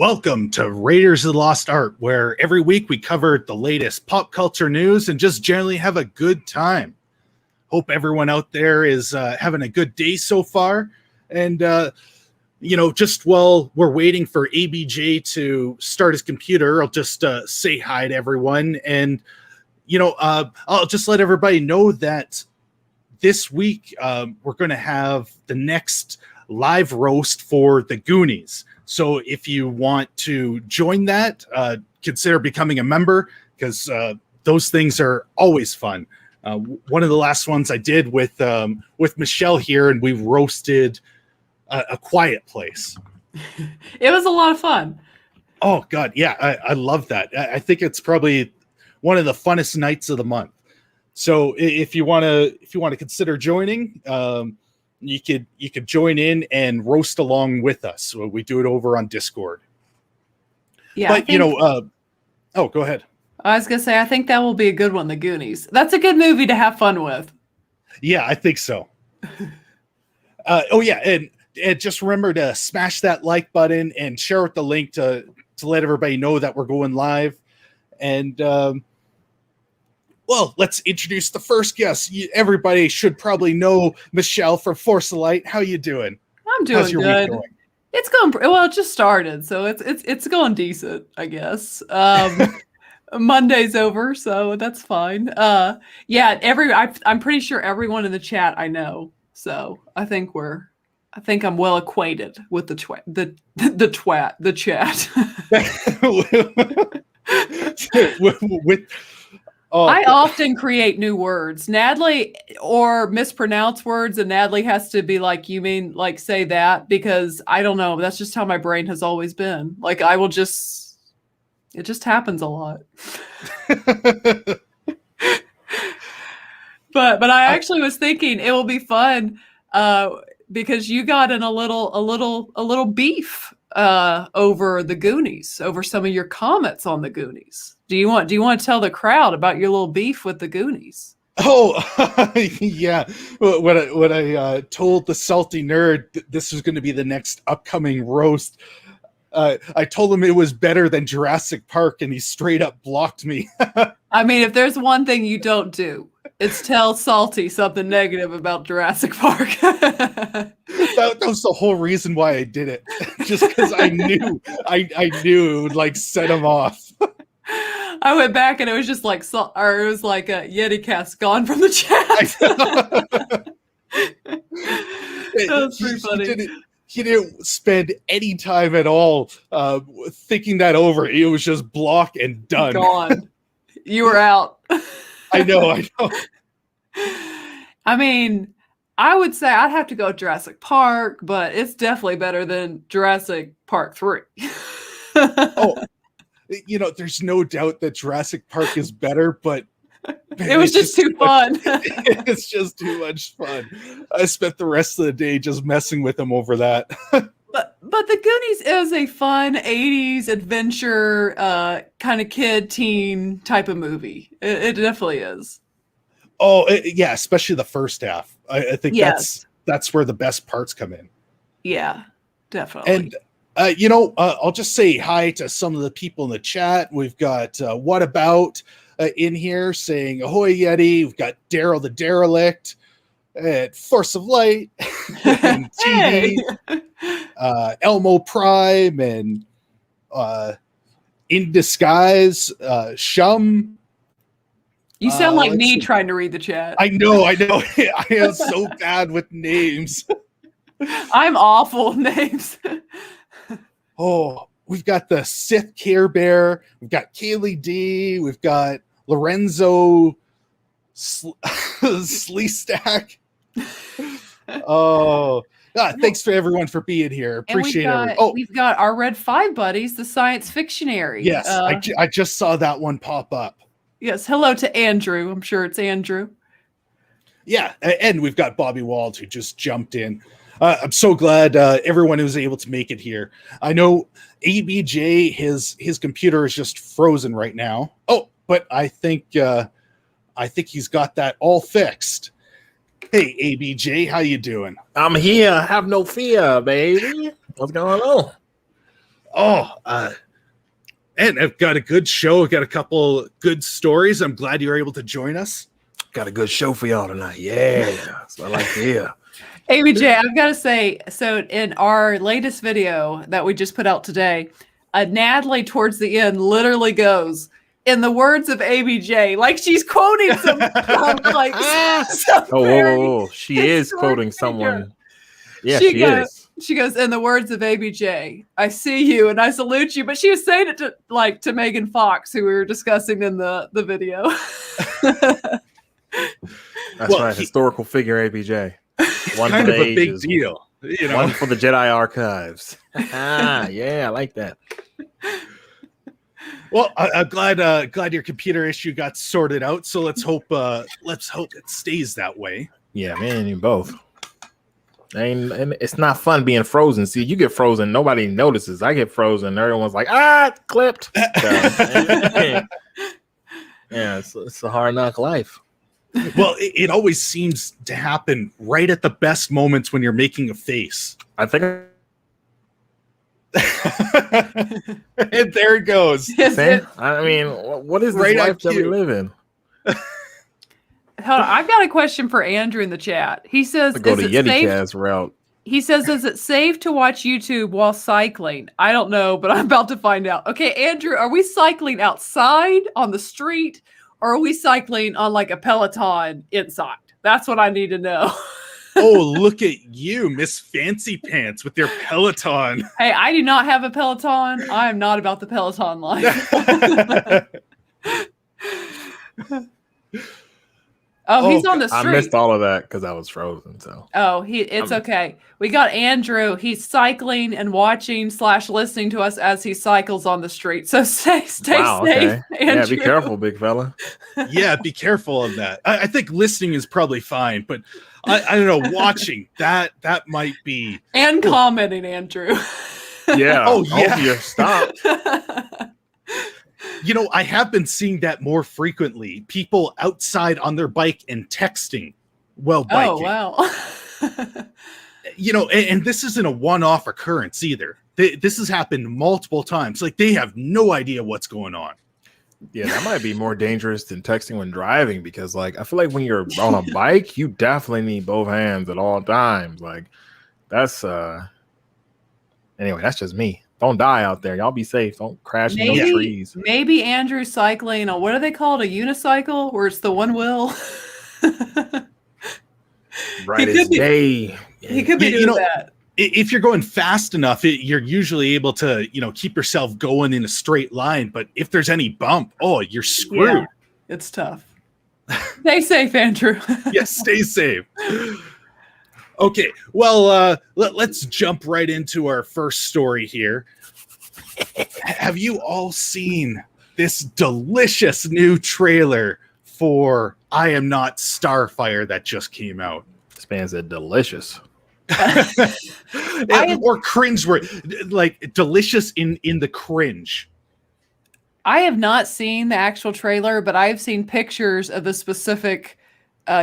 Welcome to Raiders of the Lost Art, where every week we cover the latest pop culture news and just generally have a good time. Hope everyone out there is having a good day so far. And, just while we're waiting for ABJ to start his computer, I'll just say hi to everyone. And, I'll just let everybody know that this week we're going to have the next live roast for the Goonies. So if you want to join that, consider becoming a member, because those things are always fun. One of the last ones I did with Michelle here, and we roasted a Quiet Place. It was a lot of fun. Oh God, yeah, I love that. I think it's probably one of the funnest nights of the month. So if you want to consider joining, you could join in and roast along with us. So we do it over on Discord. Yeah, but go ahead. I was gonna say, I think that will be a good one. The Goonies. That's a good movie to have fun with. Yeah, I think so. And just remember to smash that like button and share with the link to let everybody know that we're going live. And let's introduce the first guest. Everybody should probably know Michelle from Force of Light. How you doing? I'm doing good. It's going well. It just started, so it's going decent, I guess. Monday's over, so that's fine. I'm pretty sure everyone in the chat I know, so I think I'm well acquainted with the chat. I often create new words, Nadley, or mispronounce words, and Nadley has to be like, "You mean like say that?" Because I don't know. That's just how my brain has always been. Like it just happens a lot. But I actually was thinking it will be fun because you got in a little beef over the Goonies, over some of your comments on the Goonies. Do you want to tell the crowd about your little beef with the Goonies? Oh, yeah. When I told the salty nerd that this was going to be the next upcoming roast, I told him it was better than Jurassic Park, and he straight up blocked me. I mean, if there's one thing you don't do, it's tell Salty something negative about Jurassic Park. That was the whole reason why I did it. Just because I knew it would like set him off. I went back and it was just like, it was like a Yeti cast gone from the chat. That was pretty funny. He didn't spend any time at all thinking that over. It was just block and done. Gone. You were out. I know. I mean, I would say I'd have to go Jurassic Park, but it's definitely better than Jurassic Park 3. There's no doubt that Jurassic Park is better, but it was just too fun. It's just too much fun. I spent the rest of the day just messing with him over that. But The Goonies is a fun 80s adventure kind of kid teen type of movie. It definitely is. Oh, yeah, especially the first half. I think that's where the best parts come in. Yeah, definitely. And I'll just say hi to some of the people in the chat. We've got What About in here saying ahoy Yeti. We've got Daryl the Derelict at Force of Light and TV. Elmo Prime and In Disguise, Shum. You sound like me trying to read the chat. I know. I am so bad with names. I'm awful with names. Oh, we've got the Sith Care Bear. We've got Kaylee D. We've got Lorenzo Sleestak. Thanks for everyone for being here. Appreciate it. We've got our Red 5 buddies, the Science Fictionary. Yes, I just saw that one pop up. Yes, hello to Andrew. I'm sure it's Andrew. Yeah, and we've got Bobby Wald who just jumped in. I'm so glad everyone was able to make it here. I know ABJ, his computer is just frozen right now. Oh, but I think he's got that all fixed. Hey, ABJ, how you doing? I'm here. Have no fear, baby. What's going on? And I've got a good show. I've got a couple good stories. I'm glad you were able to join us. Got a good show for y'all tonight. Yeah, that's what I like to hear. ABJ, I've got to say, so in our latest video that we just put out today, Natalie towards the end literally goes, in the words of ABJ, like she's quoting some like whoa. She is quoting someone. Yeah, she is. She goes, in the words of ABJ, I see you and I salute you. But she was saying it to Megan Fox, who we were discussing in the video. That's right. Historical figure ABJ. One kind of a big deal. You know? One for the Jedi archives. Yeah, I like that. Well, I'm glad your computer issue got sorted out. So let's hope it stays that way. Yeah, man, you both. And it's not fun being frozen. See, you get frozen, nobody notices. I get frozen, everyone's like, it's clipped. So, yeah, it's a hard knock life. Well, it always seems to happen right at the best moments when you're making a face. I think. And there it goes. I mean, what is this life that we live in? Hold on, I've got a question for Andrew in the chat. He says, go the YetiCast route. He says, is it safe to watch YouTube while cycling? I don't know, but I'm about to find out. Okay, Andrew, are we cycling outside on the street, or are we cycling on like a Peloton inside? That's what I need to know. Oh, look at you, Miss Fancy Pants with your Peloton. Hey, I do not have a Peloton. I am not about the Peloton life. He's on the street. I missed all of that because I was frozen. So it's okay. We got Andrew. He's cycling and watching / listening to us as he cycles on the street. So stay safe, Andrew. Yeah, be careful, big fella. Yeah, be careful of that. I think listening is probably fine, but I don't know. Watching that might be commenting, Andrew. Yeah. Oh yeah. Hope you're stopped. You know, I have been seeing that more frequently. People outside on their bike and texting while biking. Oh, wow. You know, and this isn't a one-off occurrence either. This has happened multiple times. Like, they have no idea what's going on. Yeah, that might be more dangerous than texting when driving, because, like, I feel like when you're on a bike, you definitely need both hands at all times. Like, that's anyway, that's just me. Don't die out there. Y'all be safe. Don't crash into trees. Maybe Andrew's cycling on, what are they called? A unicycle, where it's the one wheel. Right as day. He could be doing that. If you're going fast enough, you're usually able to, keep yourself going in a straight line. But if there's any bump, you're screwed. Yeah, it's tough. Stay safe, Andrew. Yes, stay safe. Okay, well, let's jump right into our first story here. Have you all seen this delicious new trailer for I Am Not Starfire that just came out? This man said delicious. Or cringe, like delicious in the cringe. I have not seen the actual trailer, but I've seen pictures of the specific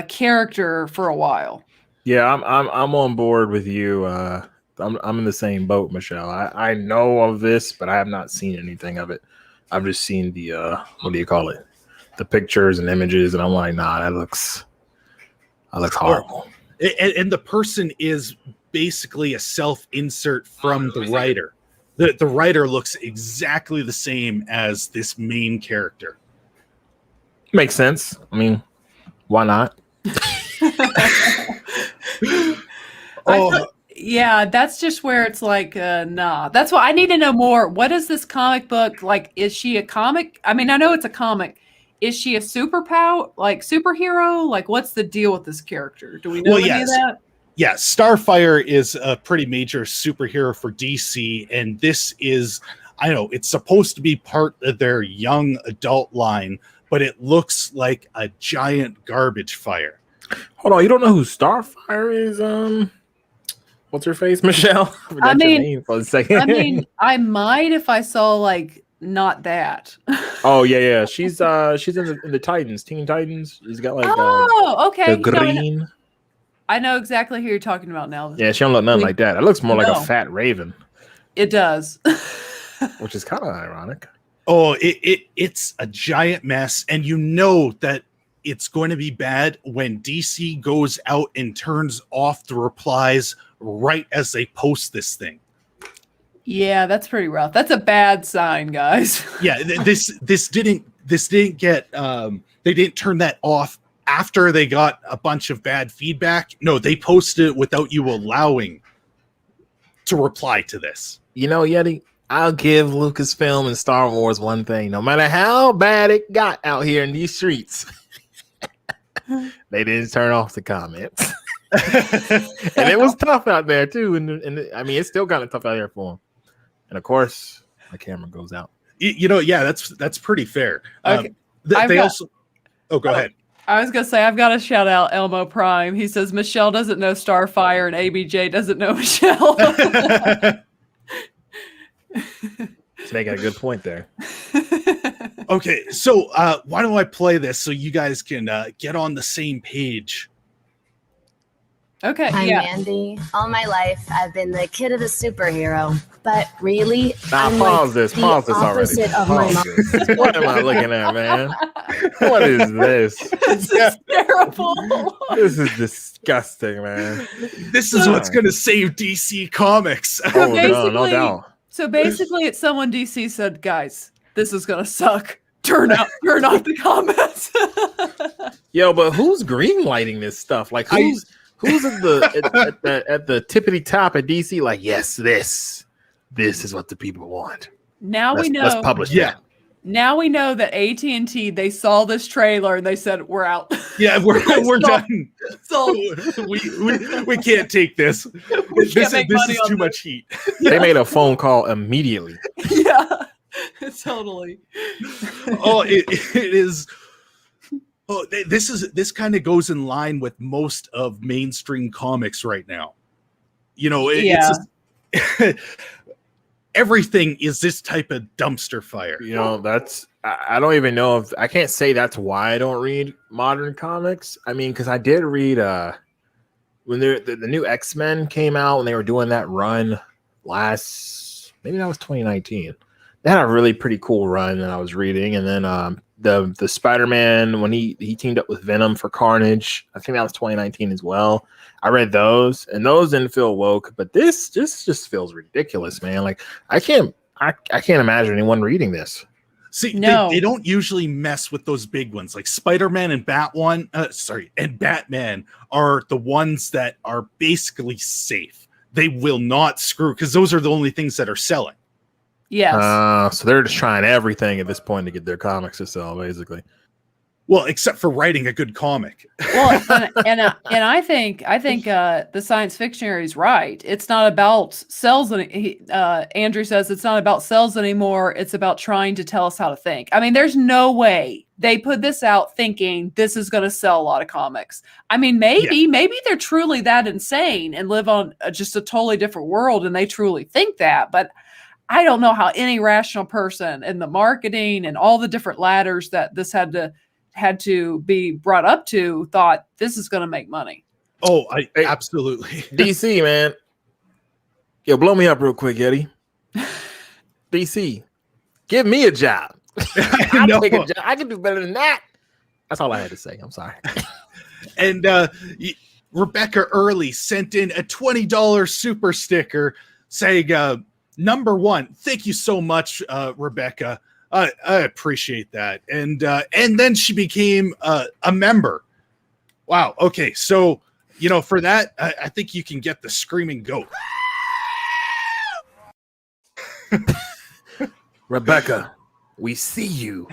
character for a while. Yeah, I'm on board with you. I'm in the same boat, Michelle. I know of this, but I have not seen anything of it. I've just seen the what do you call it? The pictures and images, and I'm like, nah, that looks horrible. And the person is basically a self-insert from the writer. The writer looks exactly the same as this main character. Makes sense. I mean, why not? Yeah, that's just where it's like, nah. That's why I need to know more. What is this comic book like? Is she a comic? I mean, I know it's a comic. Is she a superhero? Like, what's the deal with this character? Do we know any of that? Yeah, Starfire is a pretty major superhero for DC, and this is, I know, it's supposed to be part of their young adult line, but it looks like a giant garbage fire. Hold on, you don't know who Starfire is? What's her face, Michelle? I mean, your name for a second. I mean, I might if I saw like not that. Oh yeah. She's in the Titans, Teen Titans. She's got like okay. the green. I know exactly who you're talking about now. Yeah, she don't look nothing like that. It looks more like a fat raven. It does. which is kind of ironic. Oh, it's a giant mess, and you know that it's going to be bad when DC goes out and turns off the replies right as they post this thing. Yeah, that's pretty rough. That's a bad sign, guys. Yeah, this didn't get they didn't turn that off after they got a bunch of bad feedback. No, they posted it without you allowing to reply to this. You know, Yeti, I'll give Lucasfilm and Star Wars one thing. No matter how bad it got out here in these streets, they didn't turn off the comments. And it was tough out there too. And I mean, it's still kind of tough out here for them. And of course, my camera goes out. You know, yeah, that's pretty fair. Okay. Go ahead. I was gonna say I've got to shout out Elmo Prime. He says Michelle doesn't know Starfire and ABJ doesn't know Michelle. He's making a good point there. Okay, so why don't I play this so you guys can get on the same page? Okay, I'm yeah. Mandy. All my life, I've been the kid of a superhero, but really, I'm pause like this already. opposite of my mom. This. What am I looking at, man? What is this? This is terrible. This is disgusting, man. This is what's going to save DC Comics. Oh, no doubt. So basically, it's someone DC said, guys, this is gonna suck. Turn off the comments. Yo, but who's greenlighting this stuff? Like who's at the tippity top at DC? Like, yes, this is what the people want. Now we know. Let's publish that. Now we know that AT&T, they saw this trailer and they said, we're out. Yeah, we're done. Sold. We can't take this. This is too much heat. They made a phone call immediately. Yeah, totally. Oh, it is. Oh, this kind of goes in line with most of mainstream comics right now. You know, it's everything is this type of dumpster fire. You know, I don't even know if I can't say that's why I don't read modern comics. I mean, because I did read when the new X-Men came out, when they were doing that run maybe that was 2019. They had a really pretty cool run that I was reading, and then the Spider-Man when he teamed up with Venom for Carnage, I think that was 2019 as well. I read those, and those didn't feel woke, but this just feels ridiculous, man. Like I can't imagine anyone reading this. See, no. they don't usually mess with those big ones like Spider-Man and Batman are the ones that are basically safe. They will not screw because those are the only things that are selling. Yes. So they're just trying everything at this point to get their comics to sell, basically. Well, except for writing a good comic. Well, and I think the Science Fictionary is right. It's not about sales. Andrew says it's not about sales anymore. It's about trying to tell us how to think. I mean, there's no way they put this out thinking this is going to sell a lot of comics. I mean, maybe they're truly that insane and live on just a totally different world, and they truly think that. But I don't know how any rational person in the marketing and all the different ladders that this had to be brought up to thought this is going to make money. Oh, absolutely. DC, man. Yo, blow me up real quick, Eddie. DC, give me a job. I'll take a job. I can do better than that. That's all I had to say. I'm sorry. And Rebekkah Early sent in a $20 super sticker saying, number one, thank you so much, Rebekkah. I appreciate that. And then she became a member. Wow. Okay. So, you know, for that, I think you can get the screaming goat. Rebekkah, we see you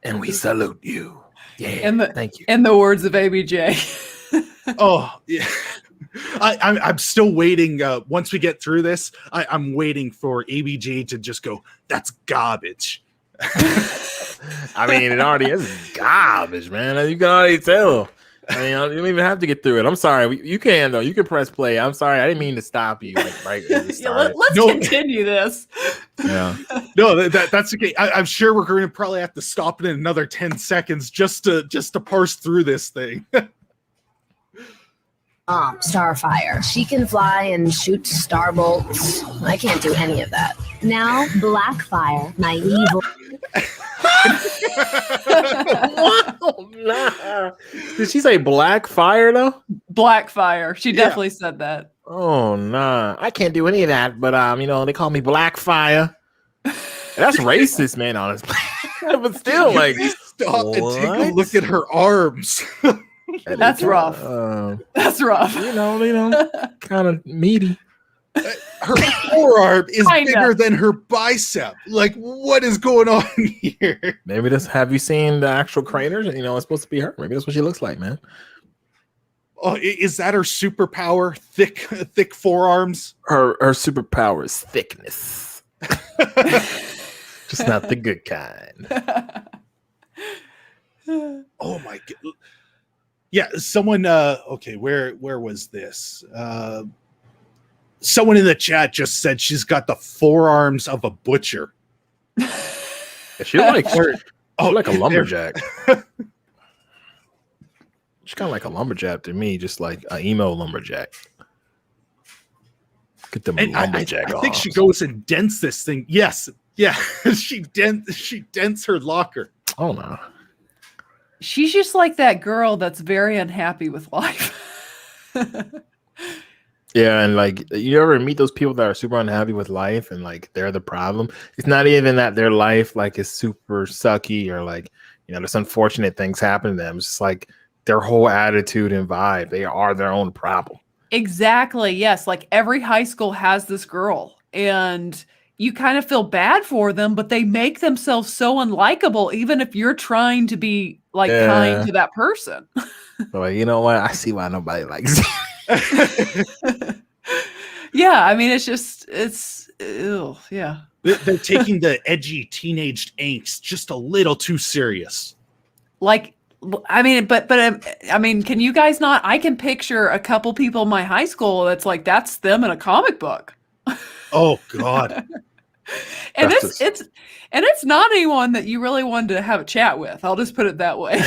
and we salute you. Yeah. Thank you. In the words of ABJ. Oh, yeah. I'm still waiting. Once we get through this, I'm waiting for ABJ to just go, that's garbage. I mean, it already is garbage, man. You can already tell. I mean, you don't even have to get through it. I'm sorry. You can, though. You can press play. I'm sorry. I didn't mean to stop you. Like, right at the start. Let's continue this. Yeah. No, that's okay. I'm sure we're going to probably have to stop it in another 10 seconds just to parse through this thing. Starfire. She can fly and shoot star bolts. I can't do any of that. Now, Blackfire, my evil. Wow, nah. Did she say Blackfire though? Blackfire. She definitely said that. Oh nah, I can't do any of that. But they call me Blackfire. That's racist, man. Honestly, but still, like, stop and take a look at her arms. That's rough. That's rough. Kind of meaty. Her forearm is bigger than her bicep. Like, what is going on here? Maybe have you seen the actual craters? It's supposed to be her. Maybe that's what she looks like, man. Oh, is that her superpower? Thick forearms? Her superpower is thickness. Just not the good kind. Oh my god. Yeah, someone okay, where was this? Someone in the chat just said she's got the forearms of a butcher. She looks like a lumberjack. She's kind of like a lumberjack to me, just like an emo lumberjack. Get them lumberjack. I think she goes and dents this thing. Yes, yeah, she dents her locker. Oh no. She's just like that girl that's very unhappy with life. Yeah, and like, you ever meet those people that are super unhappy with life and like they're the problem? It's not even that their life like is super sucky or like, there's unfortunate things happen to them. It's just like their whole attitude and vibe. They are their own problem. Exactly. Yes. Like every high school has this girl and you kind of feel bad for them, but they make themselves so unlikable, even if you're trying to be like kind to that person. So, like, you know what? I see why nobody likes it. Yeah. I mean, yeah. They're taking the edgy teenage angst just a little too serious. Like, I mean, but I mean, can you guys not? I can picture a couple people in my high school that's like, that's them in a comic book. Oh God. And it's not anyone that you really wanted to have a chat with. I'll just put it that way.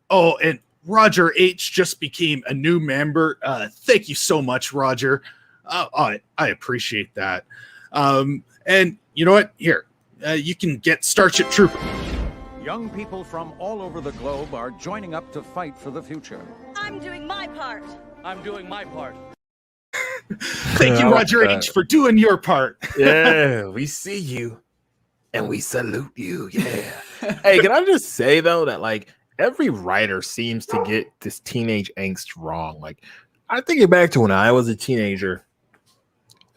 Oh, and Roger H just became a new member. Thank you so much, Roger. I appreciate that. And you know what? Here, you can get Starship Trooper. Young people from all over the globe are joining up to fight for the future. I'm doing my part. I'm doing my part. Thank you, Roger H, for doing your part. Yeah, we see you and we salute you. Yeah. Hey, can I just say though that like every writer seems to get this teenage angst wrong. Like, I think it back to when I was a teenager.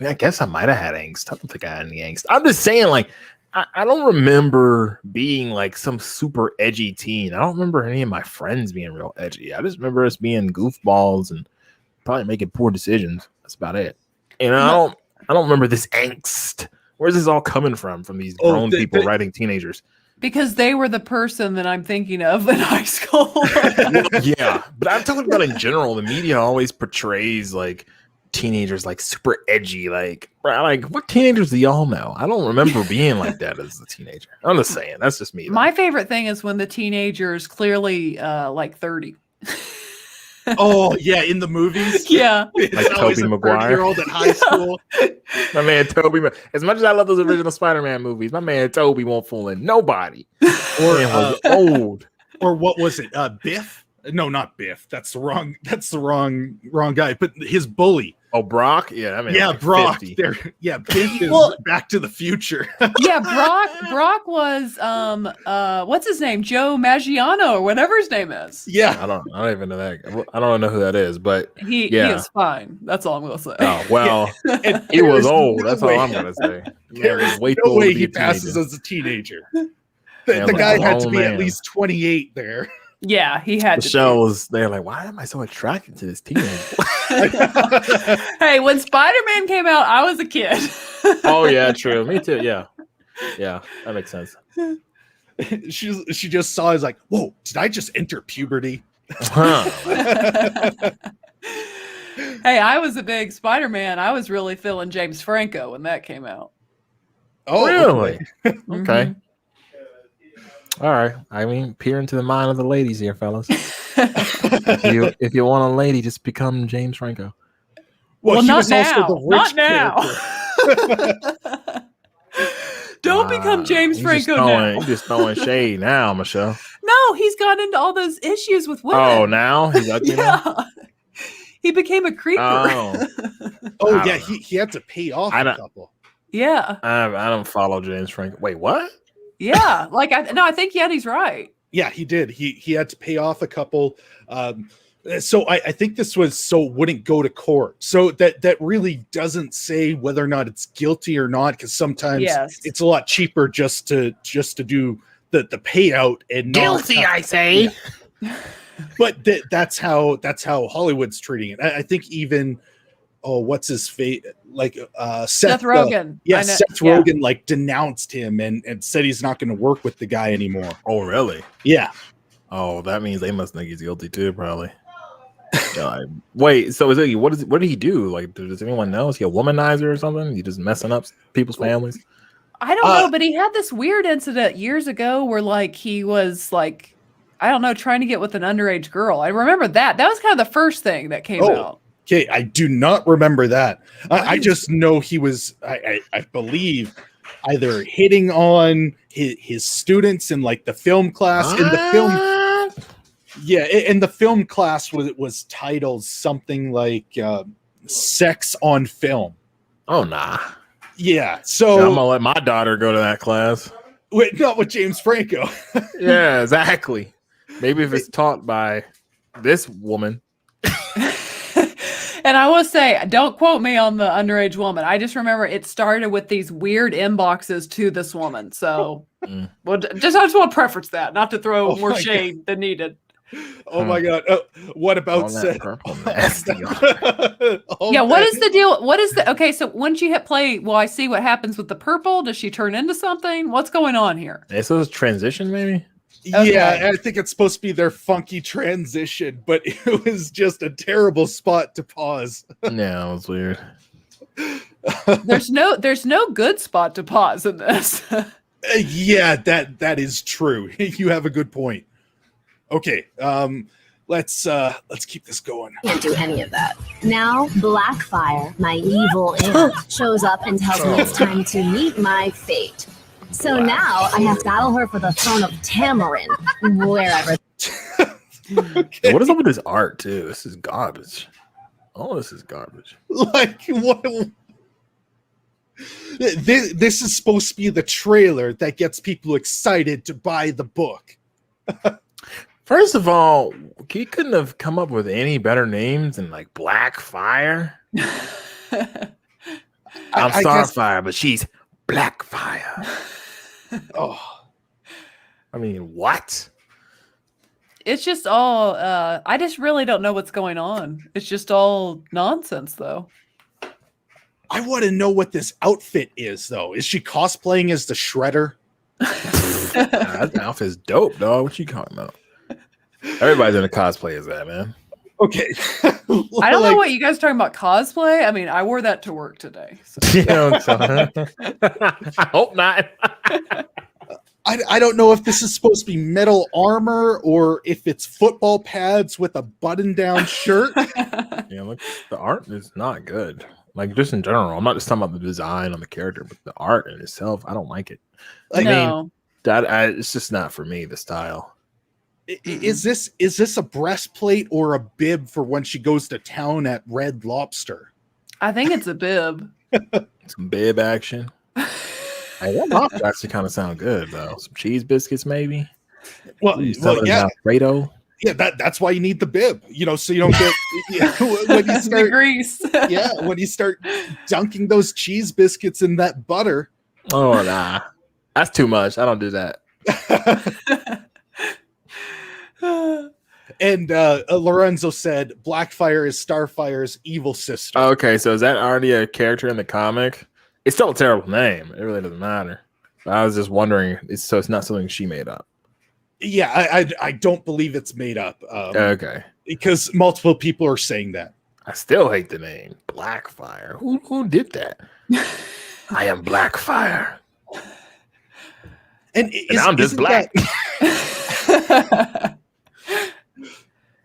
I guess I might have had angst. I don't think I had any angst. I'm just saying, like, I don't remember being like some super edgy teen. I don't remember any of my friends being real edgy. I just remember us being goofballs and probably making poor decisions. That's about it. And I don't remember this angst. Where's this all coming from these grown people writing teenagers? Because they were the person that I'm thinking of in high school. Yeah, but I'm talking about in general. The media always portrays like teenagers like super edgy. Like what teenagers do y'all know? I don't remember being like that as a teenager. I'm just saying. That's just me. Though. My favorite thing is when the teenager is clearly like 30. Oh yeah, in the movies. Yeah, it's like always Tobey a Maguire. 30-year-old at high school. My man Toby. As much as I love those original Spider-Man movies, my man Toby won't fool in nobody. Or was old. Or what was it? Biff? No, not Biff. That's the wrong guy. But his bully. Oh, Brock? Yeah, I mean, yeah, like Brock. 50. There, yeah, Biff is Back to the Future. Yeah, Brock was what's his name? Joe Maggiano or whatever his name is. Yeah, I don't even know that. I don't know who that is, but he is fine. That's all I'm gonna say. Oh well, and he was old. No that's way. all I'm gonna say. There is no way he passes as a teenager. The guy had to be at least 28 there. Yeah, he had the to. Show was they're like, why am I so attracted to this teenager? Hey, when Spider-Man came out, I was a kid. Oh yeah, true. Me too. Yeah, that makes sense. She just saw is like, whoa, did I just enter puberty? Hey, I was a big Spider-Man. I was really feeling James Franco when that came out. Oh, really? Okay. All right. I mean, peer into the mind of the ladies here, fellas. if you want a lady, just become James Franco. Well, he not was now. also the rich Not now. Don't become James Franco now. You're just throwing shade now, Michelle. No, he's gone into all those issues with women. Oh, now he's ugly now? He became a creeper. Oh yeah, he had to pay off a couple. Yeah. I don't follow James Franco. Wait, what? Yeah, like I think Yeti's right. Yeah, he did. He had to pay off a couple. So I think this was so it wouldn't go to court. So that really doesn't say whether or not it's guilty or not, because sometimes it's a lot cheaper just to do the payout and guilty. I say. Yeah. But that's how Hollywood's treating it. I think even what's his fate? Like Seth Rogen. Seth Rogen like denounced him and said he's not going to work with the guy anymore. Oh, really? Yeah. Oh, that means they must think he's guilty too, probably. Wait, so what did he do? Like, does anyone know? Is he a womanizer or something? He just messing up people's families? I don't know, but he had this weird incident years ago where like he was like, I don't know, trying to get with an underage girl. I remember that. That was kind of the first thing that came out. Okay, I do not remember that. I just know he was, I believe, either hitting on his students in like the film class. In the film, yeah, in the film class was titled something like "Sex on Film." Oh nah. Yeah, so I'm gonna let my daughter go to that class. Wait, not with James Franco. Yeah, exactly. Maybe if it's taught by this woman. And I will say, don't quote me on the underage woman. I just remember it started with these weird inboxes to this woman. So, well, I just want to preference that, not to throw more shade than needed. Oh my God! What about Seth? Yeah, what is the deal? What is the okay? So once you hit play, will I see what happens with the purple? Does she turn into something? What's going on here? This was transition, maybe. Okay. Yeah, I think it's supposed to be their funky transition, but it was just a terrible spot to pause. Yeah, it was weird. There's no good spot to pause in this. Yeah, that is true. You have a good point. Okay, let's keep this going. Can't do any of that. Now, Blackfire, my evil aunt, shows up and tells me it's time to meet my fate. So now I have to battle her for the throne of Tamarin, wherever. Okay. What is up with this art too? This is garbage. Oh, this is garbage. Like what? This is supposed to be the trailer that gets people excited to buy the book. First of all, he couldn't have come up with any better names than like Blackfire. I'm Starfire, but she's Blackfire. Oh, I mean, what? It's just all. I just really don't know what's going on. It's just all nonsense, though. I want to know what this outfit is, though. Is she cosplaying as the Shredder? That outfit's dope, dog. What you talking about? Everybody's in a cosplay as that, man. Okay. I don't know what you guys are talking about cosplay. I mean, I wore that to work today. So. You know what I'm saying? I hope not. I don't know if this is supposed to be metal armor or if it's football pads with a button-down shirt. Yeah, look, the art is not good. Like, just in general. I'm not just talking about the design on the character, but the art in itself, I don't like it. I mean, it's just not for me, the style. Is this a breastplate or a bib for when she goes to town at Red Lobster? I think it's a bib. Some bib action. Hey, that lobster actually kind of sound good though. Some cheese biscuits, maybe. Well yeah. Alfredo. Yeah, that's why you need the bib, so you don't get when you start the grease. Yeah, when you start dunking those cheese biscuits in that butter. Oh nah, that's too much. I don't do that. And Lorenzo said Blackfire is Starfire's evil sister. Okay, so is that already a character in the comic? It's still a terrible name. It really doesn't matter. But I was just wondering. So it's not something she made up. Yeah, I don't believe it's made up. Okay. Because multiple people are saying that. I still hate the name Blackfire. Who did that? I am Blackfire. And I'm just black.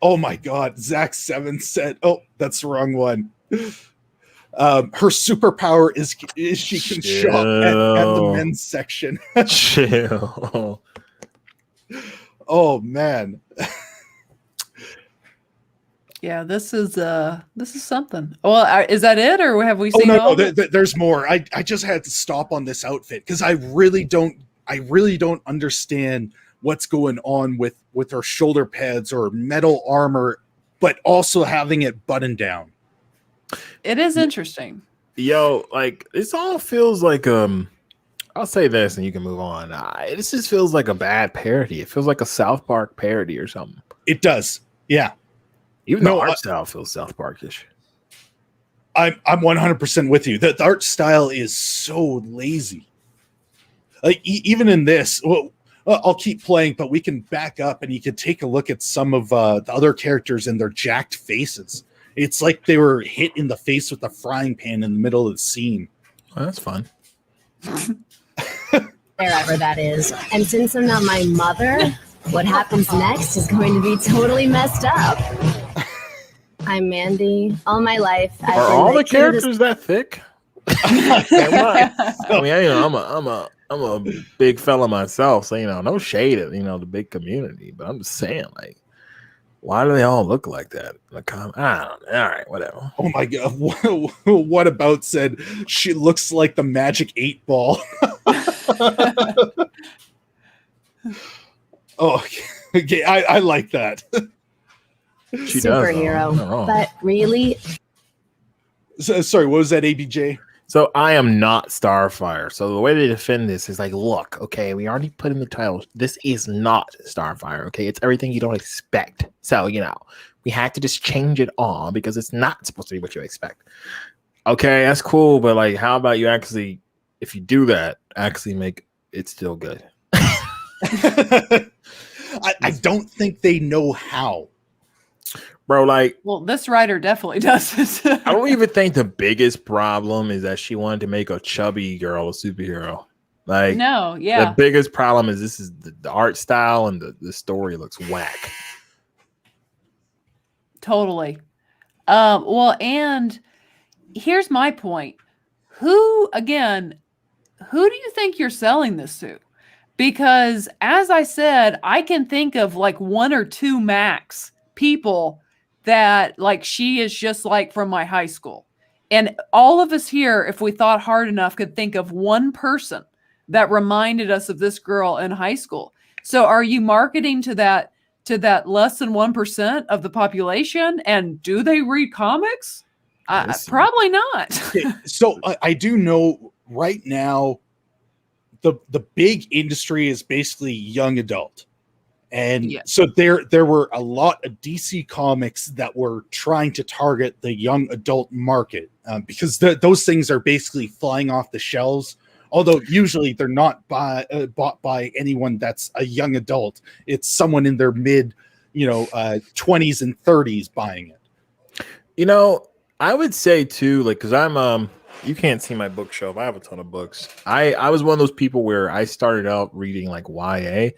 Oh my God. Zach 7 said, oh, that's the wrong one. Her superpower is she can shop at the men's section. Chill. Oh man. Yeah, this is something. Well, is that it, or have we seen all? No, there's more. I just had to stop on this outfit because I really don't understand what's going on with her shoulder pads or metal armor, but also having it buttoned down. It is interesting. Yo, like this all feels like I'll say this and you can move on. This just feels like a bad parody. It feels like a South Park parody or something. It does. Yeah. Even the art style feels South Parkish. I'm 100% with you. The art style is so lazy. Like even in this, well, I'll keep playing, but we can back up and you can take a look at some of the other characters and their jacked faces. It's like they were hit in the face with a frying pan in the middle of the scene. Well, that's fun. Wherever that is. And since I'm not my mother, what happens next is going to be totally messed up. I'm Mandy. All my life, I've Are been all the the cutest- characters that thick? I mean, I'm a big fella myself, so no shade at the big community, but I'm just saying, like, why do they all look like that? Like, I don't know. All right, whatever. Oh my God. What about said she looks like the Magic 8 Ball? Oh, okay. I like that. She superhero. does, but really, Sorry, what was that, ABJ? So I am not Starfire. So the way they defend this is like, look, okay, we already put in the title. This is not Starfire, okay? It's everything you don't expect. So, we had to just change it all because it's not supposed to be what you expect. Okay, that's cool, but like, how about you actually, if you do that, actually make it still good? I don't think they know how. Bro, like, well, this writer definitely does it. I don't even think the biggest problem is that she wanted to make a chubby girl a superhero. Like, no, yeah. The biggest problem is this is the art style and the story looks whack. Totally. Well, and here's my point. Who do you think you're selling this to? Because as I said, I can think of like one or two max people that like she is just like from my high school. And all of us here, if we thought hard enough, could think of one person that reminded us of this girl in high school. So are you marketing to that less than 1% of the population? And do they read comics? Probably not. So I do know right now the big industry is basically young adult. And so there were a lot of DC comics that were trying to target the young adult market because those things are basically flying off the shelves. Although usually they're not bought by anyone that's a young adult. It's someone in their mid, 20s and 30s buying it. I would say too, like, because I'm you can't see my bookshelf. I have a ton of books. I was one of those people where I started out reading like YA.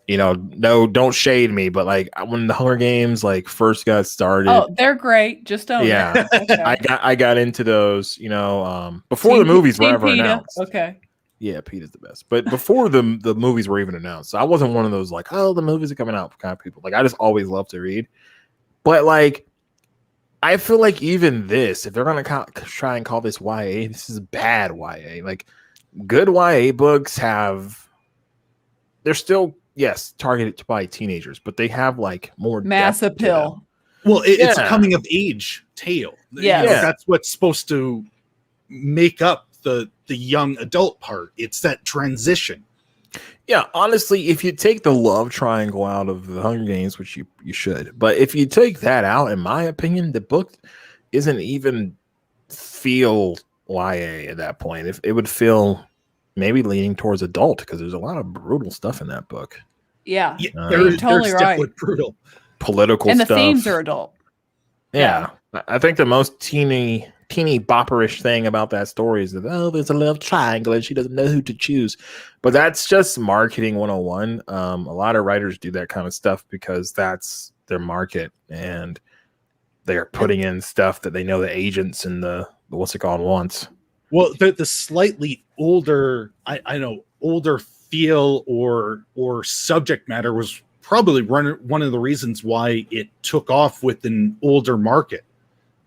No, don't shade me, but like when the Hunger Games like first got started. Oh, they're great. Just don't. Yeah, okay. I got into those. Before the movies were ever announced. Okay. Yeah, Pete is the best. But before the movies were even announced, so I wasn't one of those like, oh, the movies are coming out kind of people. Like I just always love to read. But like, I feel like even this, if they're gonna try and call this YA, this is bad YA. Like good YA books they're still. Yes, targeted by teenagers, but they have like more mass appeal. Well, it's a coming of age tale. Yeah, that's what's supposed to make up the young adult part. It's that transition. Yeah, honestly, if you take the love triangle out of the Hunger Games, which you should, but if you take that out, in my opinion, the book isn't even feel YA at that point. If it would feel maybe leaning towards adult because there's a lot of brutal stuff in that book. Yeah, you're totally right. Brutal political and stuff. The themes are adult. Yeah. I think the most teeny teeny bopperish thing about that story is that, there's a love triangle and she doesn't know who to choose. But that's just marketing 101. A lot of writers do that kind of stuff because that's their market, and they're putting in stuff that they know the agents and the what's it called wants. Well, the slightly older, I know, older feel or subject matter was probably one of the reasons why it took off with an older market.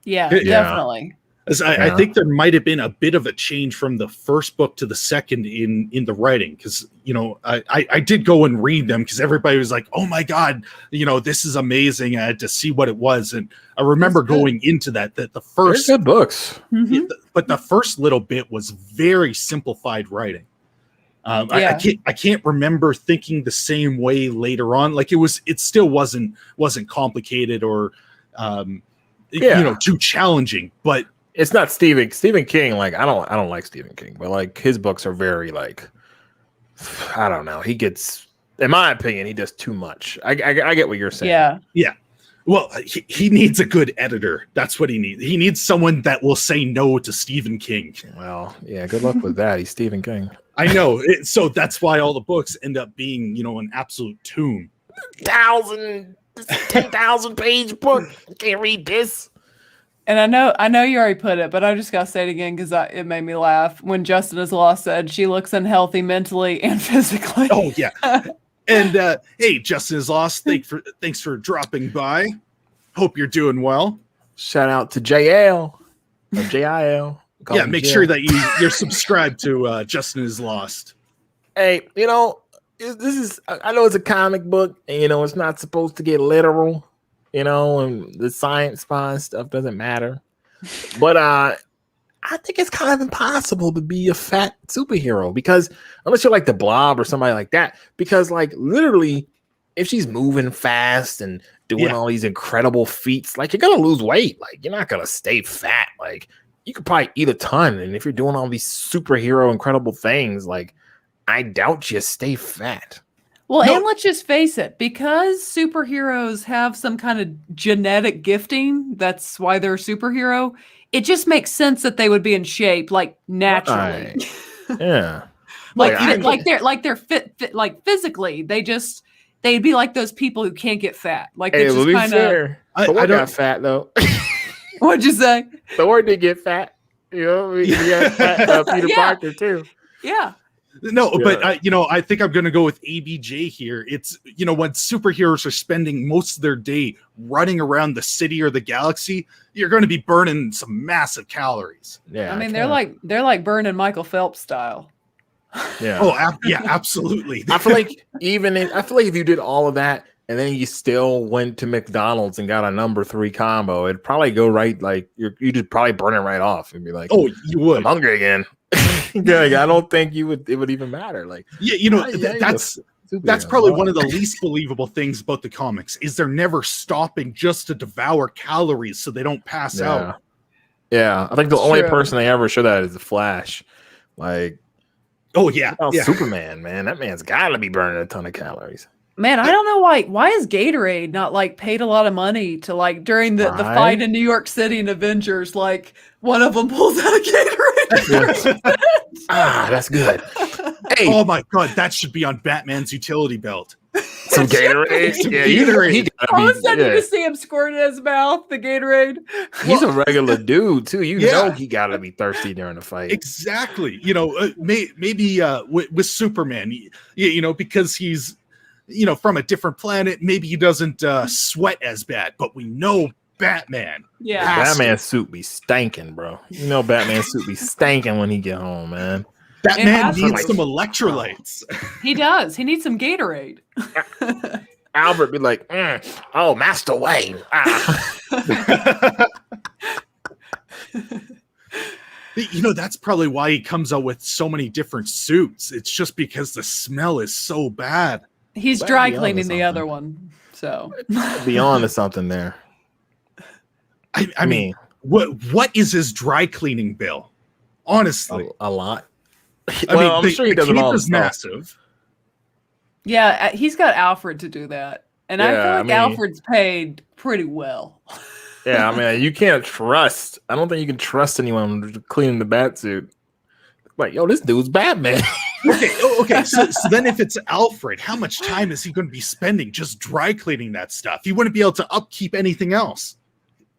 Yeah, definitely. As I think there might have been a bit of a change from the first book to the second in the writing, because I did go and read them because everybody was like, "Oh my god, this is amazing!" I had to see what it was, and I remember going into that the first good books, but the first little bit was very simplified writing. I can't remember thinking the same way later on. Like it still wasn't complicated or too challenging, but it's not Stephen King. Like I don't like Stephen King, but like his books are very like, I don't know. He gets, in my opinion, he does too much. I get what you're saying. Yeah. Well, he needs a good editor. That's what he needs. He needs someone that will say no to Stephen King. Well, yeah. Good luck with that. He's Stephen King. I know. So that's why all the books end up being, an absolute tomb. 10,000 page book. I can't read this. And I know you already put it, but I just gotta say it again because it made me laugh when Justin Is Lost said she looks unhealthy mentally and physically. Oh yeah. And hey, Justin Is Lost, thanks for dropping by. Hope you're doing well. Shout out to JL or JIL. Yeah, make sure that you're subscribed to Justin Is Lost. Hey, this is, I know it's a comic book, and it's not supposed to get literal. And the science spy stuff doesn't matter. But I think it's kind of impossible to be a fat superhero, because unless you're like the Blob or somebody like that, because like literally if she's moving fast and doing all these incredible feats, like you're going to lose weight. Like you're not going to stay fat. Like you could probably eat a ton. And if you're doing all these superhero incredible things, like I doubt you stay fat. Well, and let's just face it, because superheroes have some kind of genetic gifting, that's why they're a superhero, it just makes sense that they would be in shape, like naturally. Right. Yeah. like they're fit, like physically, they'd be like those people who can't get fat. Like hey, they're just kind of. Thor got fat though. What'd you say? Thor did get fat. He got fat, Peter Parker too. Yeah. No, but I think I'm going to go with ABJ here. It's when superheroes are spending most of their day running around the city or the galaxy, you're going to be burning some massive calories. Yeah, I mean they're like burning Michael Phelps style. Yeah. Oh, yeah, absolutely. I feel like if you did all of that and then you still went to McDonald's and got a number 3 combo, it'd probably go right. Like you just probably burn it right off and be like, oh, you would. I'm hungry again. Yeah, I don't think it would even matter. Like, that's probably one of the least believable things about the comics is they're never stopping just to devour calories so they don't pass out. Yeah, I think the only person they ever show that is the Flash. Like, oh yeah, Superman, man, that man's got to be burning a ton of calories. Man, I don't know why is Gatorade not like paid a lot of money to like during the fight in New York City in Avengers, like one of them pulls out a Gatorade. That's good. Hey, oh my god, that should be on Batman's utility belt. Some Gatorade. All of a sudden you just see him squirt in his mouth, the Gatorade. He's a regular dude too. You know he gotta be thirsty during the fight. Exactly. Maybe with Superman, because he's from a different planet, maybe he doesn't sweat as bad, but we know Batman. Yeah. Batman's suit be stanking, bro. Batman's suit be stanking when he get home, man. Batman needs some electrolytes. He does. He needs some Gatorade. Albert be like, oh, Master Wayne. That's probably why he comes out with so many different suits. It's just because the smell is so bad. He's dry cleaning the other one, so beyond to something there. I mean, what is his dry cleaning bill? Honestly, a lot. I'm sure he does it all. Is massive. Yeah, he's got Alfred to do that, and I feel like Alfred's paid pretty well. Yeah, I mean, you can't trust. I don't think you can trust anyone cleaning the bat suit. Like, yo, this dude's Batman. Okay. So then if it's Alfred, how much time is he going to be spending just dry cleaning that stuff? He wouldn't be able to upkeep anything else.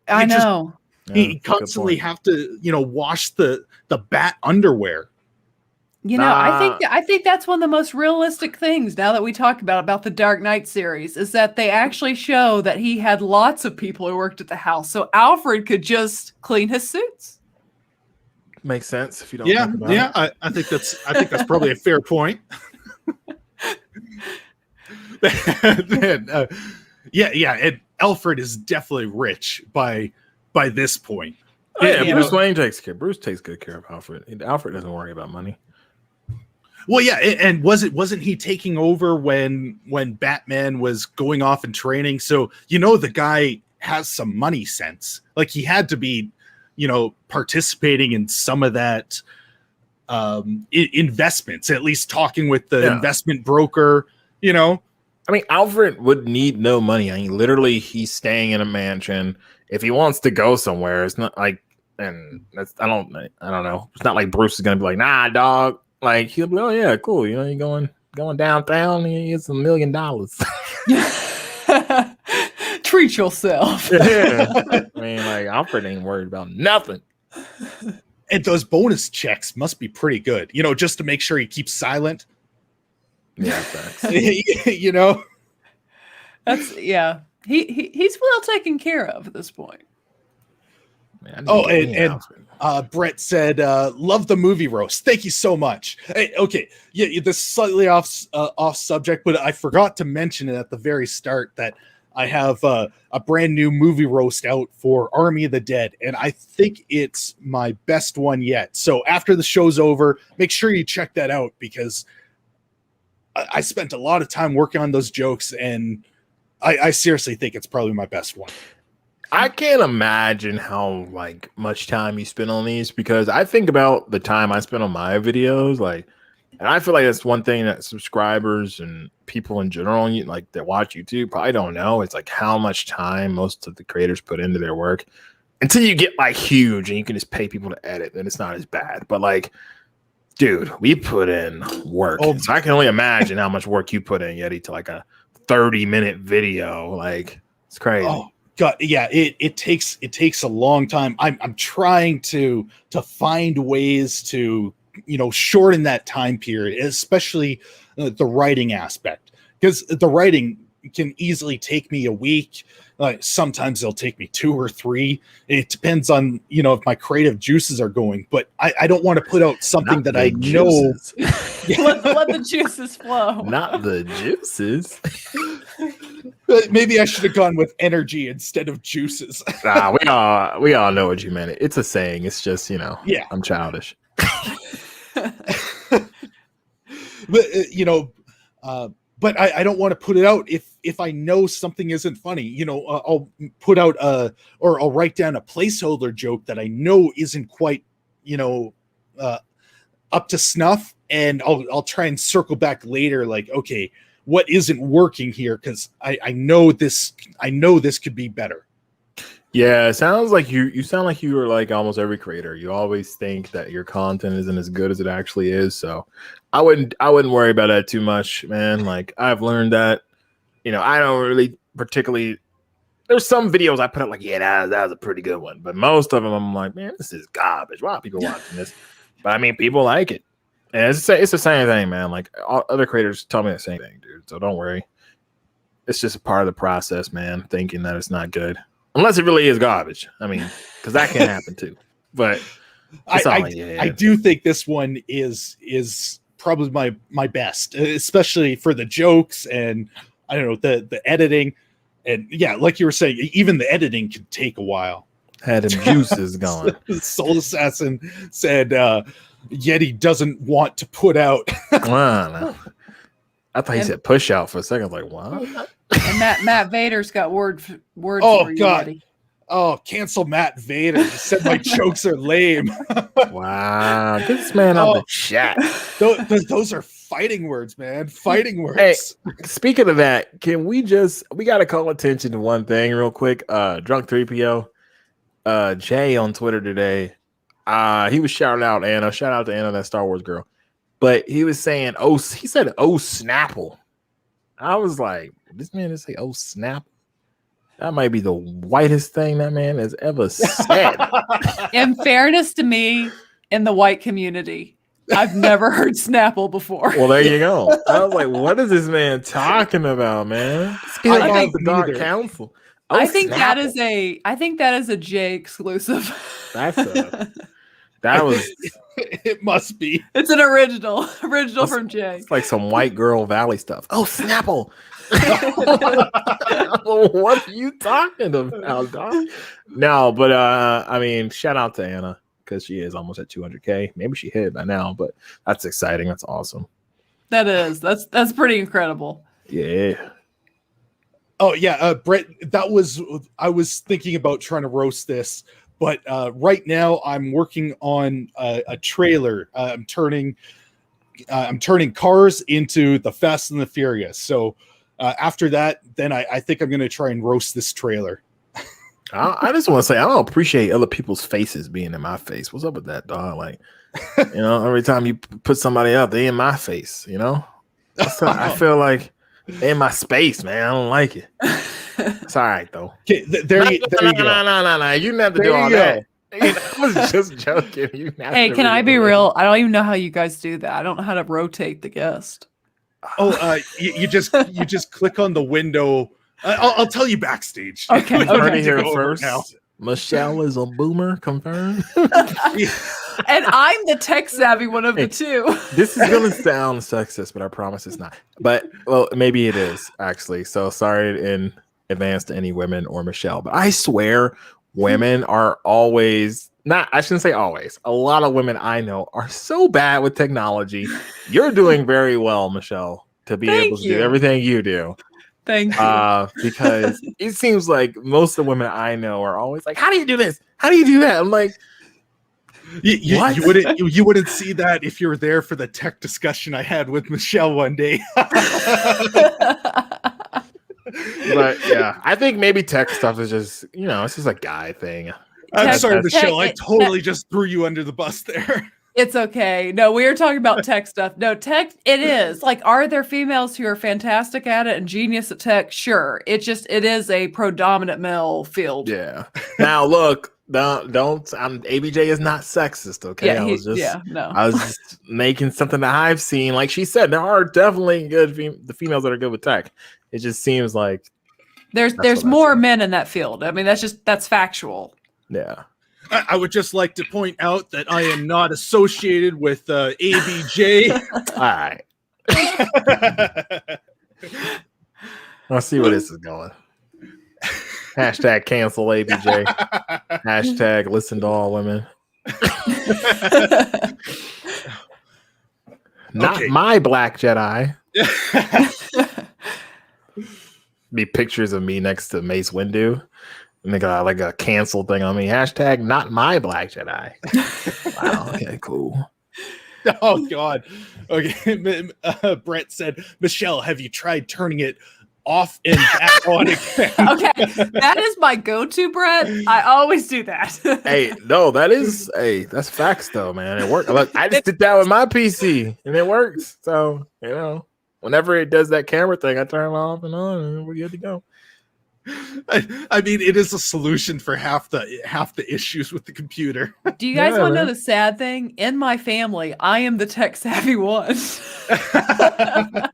I know. He constantly have to, wash the bat underwear. I think that's one of the most realistic things now that we talk about the Dark Knight series is that they actually show that he had lots of people who worked at the house. So Alfred could just clean his suits. Makes sense if you don't think about it. I think that's probably a fair point. And Alfred is definitely rich by this point. Oh, yeah, Bruce takes good care of Alfred. Alfred doesn't worry about money. Well, yeah, and wasn't he taking over when Batman was going off and training? So the guy has some money sense. Like he had to be, participating in some of that investments, at least talking with the investment broker. I mean, Alfred would need no money. I mean, literally, he's staying in a mansion. If he wants to go somewhere, it's not like, and that's I don't know. It's not like Bruce is gonna be like, nah, dog. Like he'll be, oh yeah, cool. You're going downtown. It's $1 million. Treat yourself. Yeah. I mean, like Alfred ain't worried about nothing. And those bonus checks must be pretty good. Just to make sure he keeps silent. Yeah, thanks. That's He's well taken care of at this point. Man, Brett said, "Love the movie roast. Thank you so much." Hey, okay, yeah, this is slightly off subject, but I forgot to mention it at the very start that I have a brand new movie roast out for Army of the Dead, and I think it's my best one yet. So after the show's over, make sure you check that out because I spent a lot of time working on those jokes, and I seriously think it's probably my best one. I can't imagine how much time you spend on these because I think about the time I spend on my videos, and I feel like that's one thing that subscribers and people in general, that watch YouTube, probably don't know. It's how much time most of the creators put into their work until you get huge and you can just pay people to edit. Then it's not as bad. But dude, we put in work. So I can only imagine how much work you put in, Yeti, to a 30-minute video. It's crazy. Oh God, yeah, it takes a long time. I'm trying to find ways to shorten that time period, especially the writing aspect, because the writing can easily take me a week. Sometimes it'll take me 2 or 3. It depends on if my creative juices are going, but I don't want to put out something that I know. Let the juices flow. Not the juices. Maybe I should have gone with energy instead of juices. Nah, we all know what you meant. It's a saying. It's just yeah, I'm childish. But I don't want to put it out if I know something isn't funny. I'll put out or I'll write down a placeholder joke that I know isn't quite up to snuff, and I'll try and circle back later. Okay, what isn't working here? Because I know this could be better. Yeah, it sounds like you sound like you are like almost every creator. You always think that your content isn't as good as it actually is. So I wouldn't worry about that too much, man. I've learned that, I don't really particularly. There's some videos I put up that was a pretty good one, but most of them I'm like, man, this is garbage. Why are people watching this? But I mean, people like it, and it's the same thing, man. All other creators tell me the same thing, dude. So don't worry. It's just a part of the process, man. Thinking that it's not good. Unless it really is garbage. I mean, because that can happen too. But I do think this one is probably my best, especially for the jokes and I don't know the editing. And yeah, like you were saying, even the editing can take a while. Had him juices going. Soul Assassin said Yeti doesn't want to put out. Wow. I thought he said push out for a second. I was like, wow. And Matt Vader's got words oh, for you, God. Yeti. Oh, cancel Matt Vader. He said my jokes are lame. Wow. Get this man out of the chat. Those are fighting words, man. Fighting words. Hey, speaking of that, we got to call attention to one thing real quick. Drunk 3PO. Jay on Twitter today. He was shouting out Anna. Shout out to Anna, that Star Wars girl. But he was saying, he said, Snapple. I was like, this man didn't say, Snapple. That might be the whitest thing that man has ever said. In fairness to me, in the white community, I've never heard Snapple before. Well, there you go. I was like, what is this man talking about, man? I About the Dark Council. I think that is a J exclusive. That was. It must be. It's an original from Jay. It's like some white girl Valley stuff. Snapple. What are you talking about, dog? No, but I mean, shout out to Anna because she is almost at 200K. Maybe she hit it by now, but that's exciting. That's awesome. That is. That's pretty incredible. Yeah. Oh yeah, Brett. I was thinking about trying to roast this, but right now I'm working on a trailer. I'm turning cars into the Fast and the Furious. So after that, then I think I'm going to try and roast this trailer. I just want to say I don't appreciate other people's faces being in my face. What's up with that, dog? Like, every time you put somebody out, they in my face. I feel like they in my space, man. I don't like it. It's all right though. Okay, there you go. No. You didn't have to do all that. I was just joking. Hey, can I be real? I don't even know how you guys do that. I don't know how to rotate the guest. You just click on the window. I'll tell you backstage. Okay. Heard it here first. Now. Michelle is a boomer, confirmed. And I'm the tech savvy one of the two. This is gonna sound sexist, but I promise it's not. But maybe it is actually. So sorry in advance to any women or Michelle, but I swear women are always not. I shouldn't say always. A lot of women I know are so bad with technology. You're doing very well, Michelle, to be able to do everything you do. Thank you. Because it seems like most of the women I know are always like, "How do you do this? How do you do that?" I'm like, you wouldn't see that if you were there for the tech discussion I had with Michelle one day. But yeah, I think maybe tech stuff is just it's just a guy thing. I'm sorry, Michelle. I totally just threw you under the bus there. It's okay. No, we were talking about tech stuff. No, tech, it is. Like, are there females who are fantastic at it and genius at tech? Sure. It is a predominant male field. Yeah. Now, look, don't ABJ is not sexist, okay? Yeah, I was just making something that I've seen. Like she said, there are definitely the females that are good with tech. It just seems like there's more men in that field. I mean, that's factual. Yeah. I would just like to point out that I am not associated with ABJ. All right. I'll see where this is going. Hashtag cancel ABJ. Hashtag listen to all women. Not my Black Jedi. Be pictures of me next to Mace Windu. And they got like a cancel thing on me. Hashtag not my Black Jedi. Wow. Okay, cool. Oh, God. Okay. Brett said, Michelle, have you tried turning it off and back on again? Okay. That is my go-to, Brett. I always do that. That's facts though, man. It worked. Look, I just did that with my PC and it works. So, whenever it does that camera thing, I turn it off and on and we're good to go. I mean, it is a solution for half the issues with the compuder. Do you guys want to know the sad thing? In my family, I am the tech savvy one.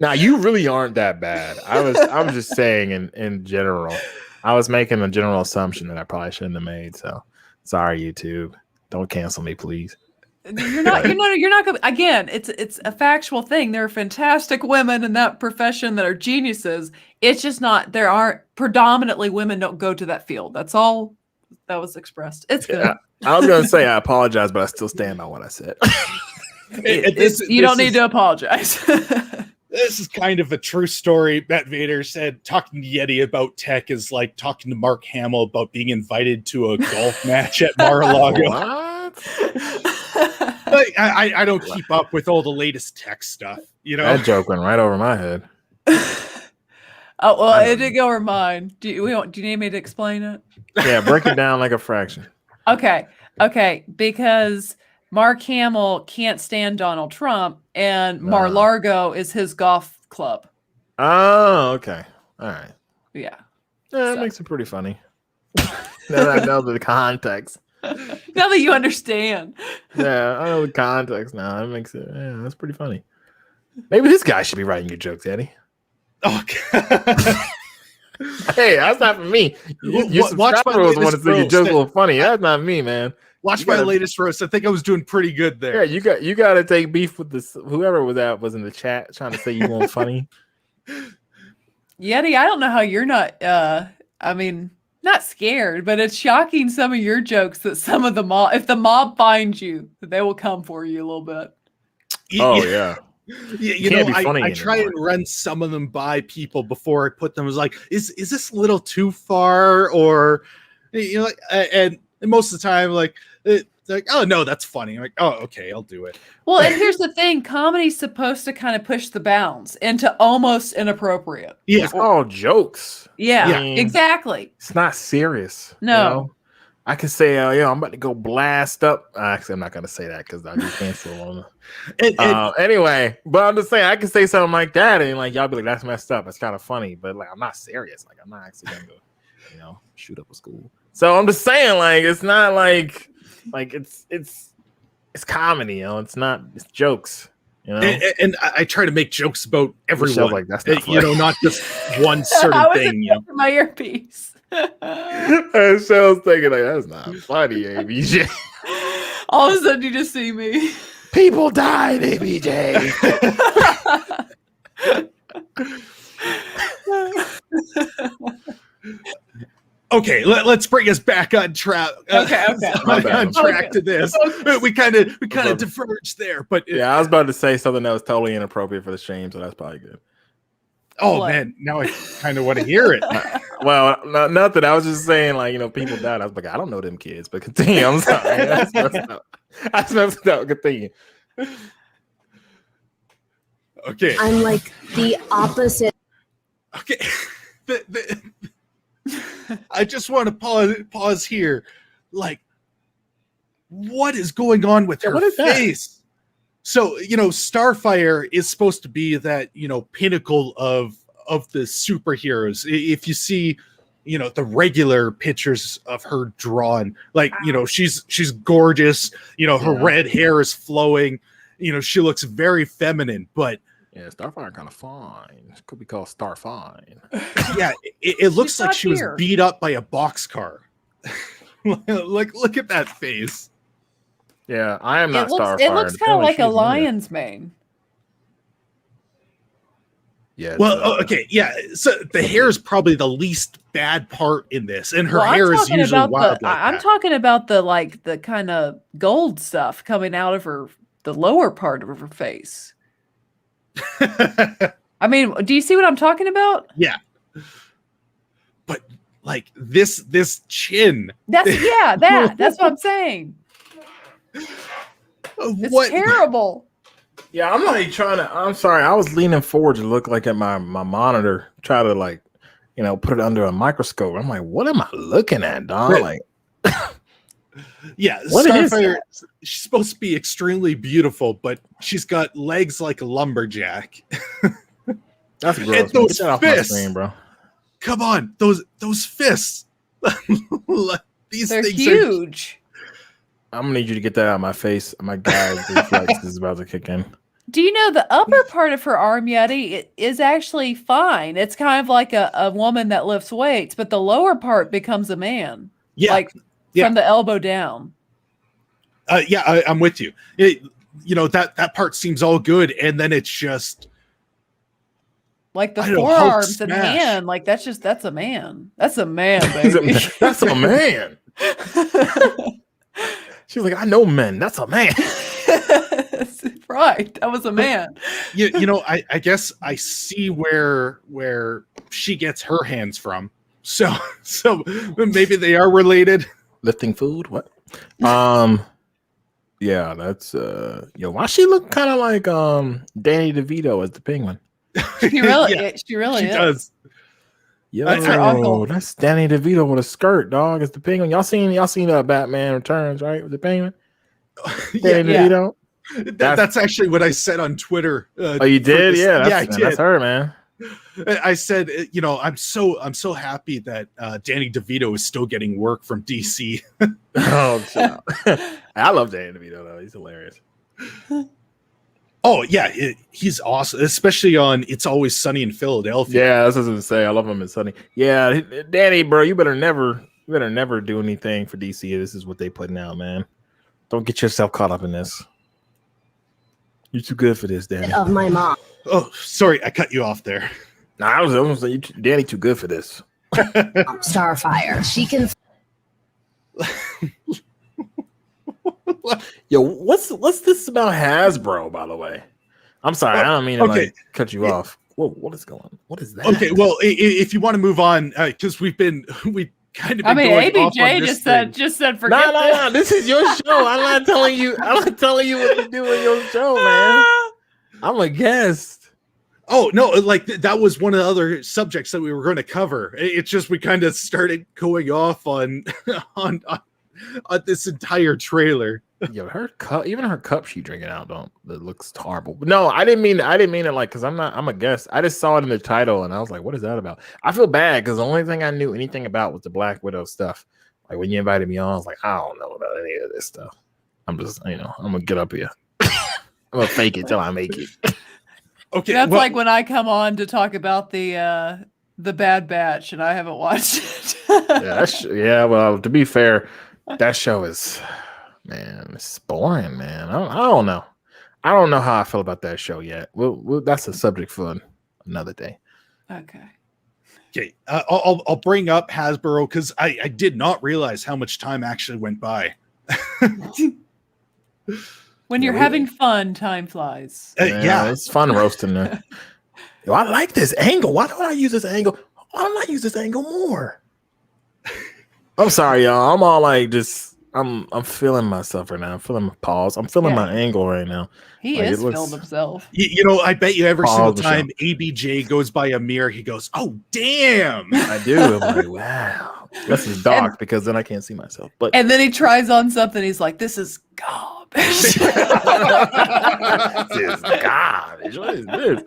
Now, you really aren't that bad. I was just saying in general. I was making a general assumption that I probably shouldn't have made. So sorry, YouTube. Don't cancel me, please. You're not gonna, again, it's a factual thing. There are fantastic women in that profession that are geniuses. It's just not, there aren't predominantly women don't go to that field. That's all that was expressed. It's good. Yeah, I was gonna say I apologize, but I still stand on what I said. You don't need to apologize. This is kind of a true story. Matt Vader said talking to Yeti about tech is like talking to Mark Hamill about being invited to a golf match at Mar-a-Lago. What? I don't keep up with all the latest tech stuff. That joke went right over my head. Oh well, it did go over mine. Do you need me to explain it? Yeah, break it down like a fraction. Okay, because Mark Hamill can't stand Donald Trump, and Mar-Largo is his golf club. Oh, okay. All right. Yeah. That makes it pretty funny. Now that I know the context. Now that you understand. Yeah, I know the context now. That makes it, that's pretty funny. Maybe this guy should be writing your jokes, Eddie. Okay. Hey, that's not for me. Your subscribers want to say your jokes a little funny. That's not me, man. Watch my latest roast. I think I was doing pretty good there. Yeah, you got to take beef with this. Whoever was in the chat trying to say you weren't funny. Yeti, I don't know how you're not. Not scared, but it's shocking some of your jokes that some of the mob, if the mob finds you, they will come for you a little bit. Oh yeah. You know, I try and run some of them by people before I put them. I was like, is this a little too far? Or, you know, and most of the time, like, oh no, that's funny. I'm like, oh, okay, I'll do it. Well, and here's the thing: comedy's supposed to kind of push the bounds into almost inappropriate. Yeah, it's all jokes. Yeah, exactly. It's not serious. No. You know? I can say, I'm about to go blast up. Actually, I'm not going to say that because I'll be canceled. Anyway, but I'm just saying, I can say something like that, and like y'all be like, "That's messed up." It's kind of funny, but like I'm not serious. Like I'm not actually going to go, shoot up a school. So I'm just saying, like it's not like it's comedy. It's not. It's jokes. And I try to make jokes about everyone. Like that's not not just one certain thing. My earpiece. Michelle's thinking like that's not funny, ABJ. All of a sudden, you just see me. People died, ABJ. Okay, let's bring us back on track. Okay. On track to this. Okay. We kind of diverged there, but I was about to say something that was totally inappropriate for the stream, so that's probably good. Oh man, now I kind of want to hear it. Well, nothing. I was just saying, like, people died. I was like, I don't know them kids, but continue. I'm sorry. That's messed up. Continue. Okay. I'm like the opposite. Okay. I just want to pause here. Like, what is going on with her face? That? So, Starfire is supposed to be that, pinnacle of the superheroes. If you see, the regular pictures of her drawn, like, she's gorgeous, her red hair is flowing, she looks very feminine, but yeah, Starfire kind of fine. It could be called Starfine. Yeah, it looks like she was beat up by a boxcar. Like, look at that face. Yeah, I am not Starfire. It looks kind of like a lion's mane. Yeah. Well, okay, yeah. So the hair is probably the least bad part in this, and her hair is usually wild. I'm talking about the kind of gold stuff coming out of the lower part of her face. I mean, do you see what I'm talking about? Yeah. But like this chin. That's what I'm saying. It's terrible. Yeah, I'm like I'm sorry. I was leaning forward to look like at my monitor, try to like, put it under a microscope. I'm like, what am I looking at, Don? Like yeah, Starfire, she's supposed to be extremely beautiful, but she's got legs like a lumberjack. That's gross. And those fists, my screen, bro. Come on, those fists. They're huge. I'm gonna need you to get that out of my face. My guy's reflex is about to kick in. Do you know the upper part of her arm, Yeti, is actually fine? It's kind of like a woman that lifts weights, but the lower part becomes a man. Yeah. From the elbow down. I'm with you. That part seems all good, and then it's just like the forearms and hand. Like that's a man. That's a man, baby. That's a man. She's like, I know men. That's a man. Right. That was a man. I guess I see where she gets her hands from. So maybe they are related. Lifting food? What? Yeah, that's why she look kind of like Danny DeVito as the penguin? She really is. Does. Yo, That's her uncle. that's Danny DeVito with a skirt, dog. It's the Penguin. Y'all seen Batman Returns, right? With the Penguin. Danny DeVito. That's actually what I said on Twitter. Oh, you did? Yeah, I did. That's her, man. I said, I'm so happy that Danny DeVito is still getting work from DC. Oh, I love Danny DeVito though. He's hilarious. Oh yeah, he's awesome, especially on It's Always Sunny in Philadelphia. Yeah, that's what I was gonna say. I love him in Sunny. Yeah, Danny, bro, you better never do anything for DC. This is what they putting out, man. Don't get yourself caught up in this. You're too good for this, Danny. Of my mom. Oh, sorry, I cut you off there. Nah, I was gonna say, Danny, too good for this. Starfire. She can. Yo, what's this about Hasbro, by the way? I'm sorry, I don't mean to cut you off. Whoa, what is going on? What is that? Okay, well, if you want to move on, because we kind of been ABJ just said forget No, this is your show. I'm not telling you what to do in your show, man. I'm a guest. Oh no, like that was one of the other subjects that we were going to cover. It's just we kind of started going off on this entire trailer. Yo, her cup, even her cup she drinking out, it looks horrible. But no, I didn't mean it like, because I'm a guest. I just saw it in the title and I was like, what is that about? I feel bad because the only thing I knew anything about was the Black Widow stuff. Like when you invited me on, I was like, I don't know about any of this stuff. I'm just, I'm gonna get up here. I'm gonna fake it till I make it. Okay, that's like when I come on to talk about the Bad Batch and I haven't watched it. Well, to be fair, that show is, man, it's boring, man. I don't know. I don't know how I feel about that show yet. Well, that's a subject for another day. Okay. I'll bring up Hasbro because I did not realize how much time actually went by. When you're having fun, time flies. Yeah, it's fun roasting there. Yo, I like this angle. Why don't I use this angle? Why don't I use this angle more? I'm sorry, y'all. I'm all like just I'm feeling myself right now. I'm feeling my pause. I'm feeling my angle right now. He is feeling himself. I bet you every single time ABJ goes by a mirror, he goes, "Oh damn!" I do. I'm like, wow. This is dark because then I can't see myself. And then he tries on something. He's like, "This is garbage." This is garbage. What is this?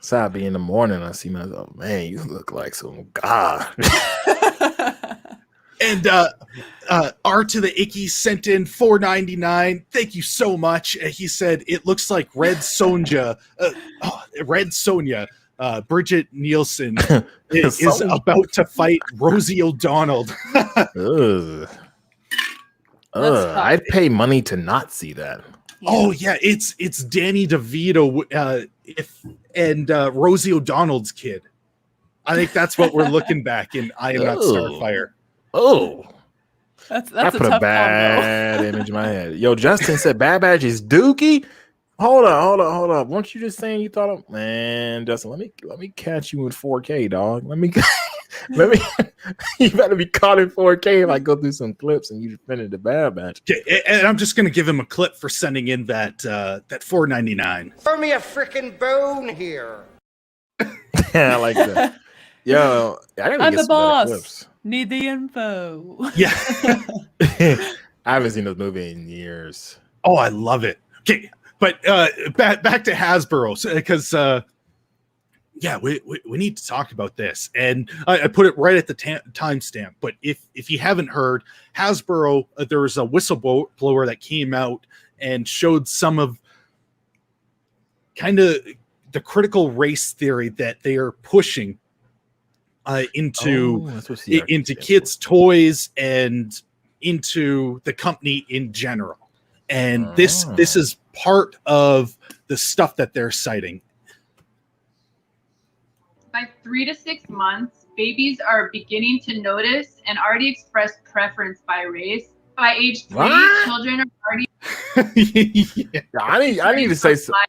So I'll be in the morning. I see myself. Man, you look like some god. And R to the Icky sent in $4.99. Thank you so much. He said it looks like Red Sonja. Bridgitte Nielsen is about to fight Rosie O'Donnell. I'd pay money to not see that. Oh yeah, it's Danny DeVito and Rosie O'Donnell's kid. I think that's what we're looking back in I Am Not Starfire. Oh, that's I put a bad image in my head. Yo, Justin said Bad Batch is Dookie. Hold up. Weren't you just saying you thought of, man, Justin, let me catch you in 4K, dog. Let me you better be caught in 4K if I go through some clips and you defended the Bad Batch. Okay, and I'm just gonna give him a clip for sending in that $4.99. Throw me a freaking bone here. Yeah, I like that. Yo, I'm the boss. Need the info. Yeah. I haven't seen this movie in years. Oh, I love it. Okay, but back to Hasbro, because we need to talk about this, and I put it right at the timestamp. But if you haven't heard, Hasbro, there was a whistleblower that came out and showed some of kind of the critical race theory that they are pushing into kids' toys and into the company in general. And this is part of the stuff that they're citing. By 3 to 6 months, babies are beginning to notice and already express preference by race. By age 3, children are already. Yeah, I need to say something.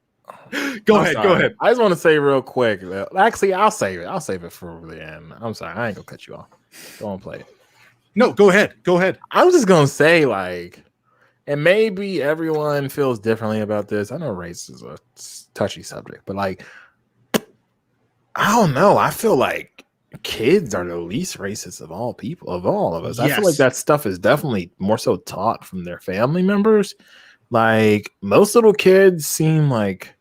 Go ahead. I just want to say real quick. Actually, I'll save it. I'll save it for the end. I'm sorry. I ain't gonna cut you off. Go on, play it. No, go ahead. I was just gonna say, like, and maybe everyone feels differently about this. I know race is a touchy subject, but like, I don't know. I feel like kids are the least racist of all people, of all of us. I feel like Yes. that stuff is definitely more so taught from their family members. Like most little kids seem like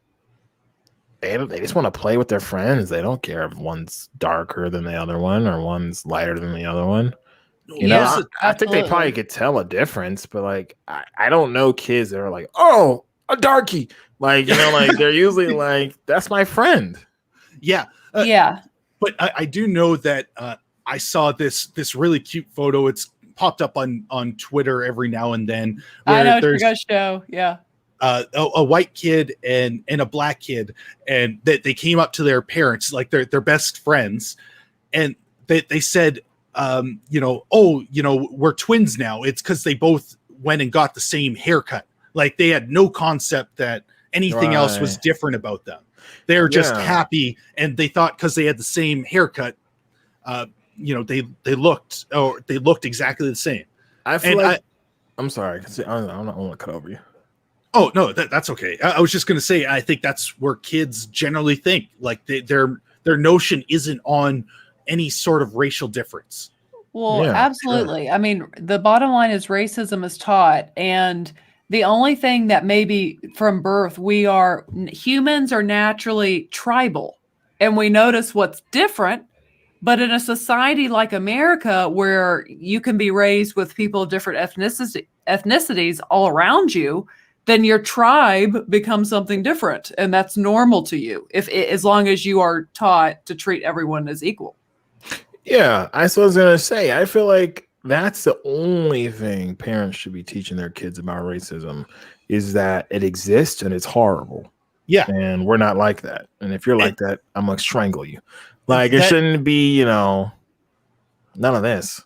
they just want to play with their friends. They don't care if one's darker than the other one or one's lighter than the other one. You know, Yes, I think they probably absolutely. could tell a difference, but like I don't know kids that are like, oh, a darkie. Like, you know, like they're usually like, that's my friend. Yeah. Yeah. But I do know that I saw this really cute photo. It's popped up on Twitter every now and then. I Where know what you're there's gonna show. Yeah. a white kid and a black kid, and that they came up to their parents, like their best friends, and they said, you know, oh, you know, we're twins now. It's because they both went and got the same haircut. Like they had no concept that anything else was Right. different about them. They're just Yeah. happy, and they thought because they had the same haircut, you know, they looked exactly the same. I feel And like I'm sorry. I don't want to cut over you. Oh no, that's okay. I was just going to say, I think that's where kids generally think. Like their notion isn't on any sort of racial difference. Well, Yeah, sure. absolutely. I mean, the bottom line is racism is taught, and the only thing that maybe from birth humans are naturally tribal, and we notice what's different. But in a society like America, where you can be raised with people of different ethnicities all around you, then your tribe becomes something different, and that's normal to you as long as you are taught to treat everyone as equal. Yeah, I was gonna say. I feel like that's the only thing parents should be teaching their kids about racism is that it exists and it's horrible. Yeah, And we're not like that. And if you're like that, I'm gonna strangle you. Like it That- shouldn't be, you know, none of this.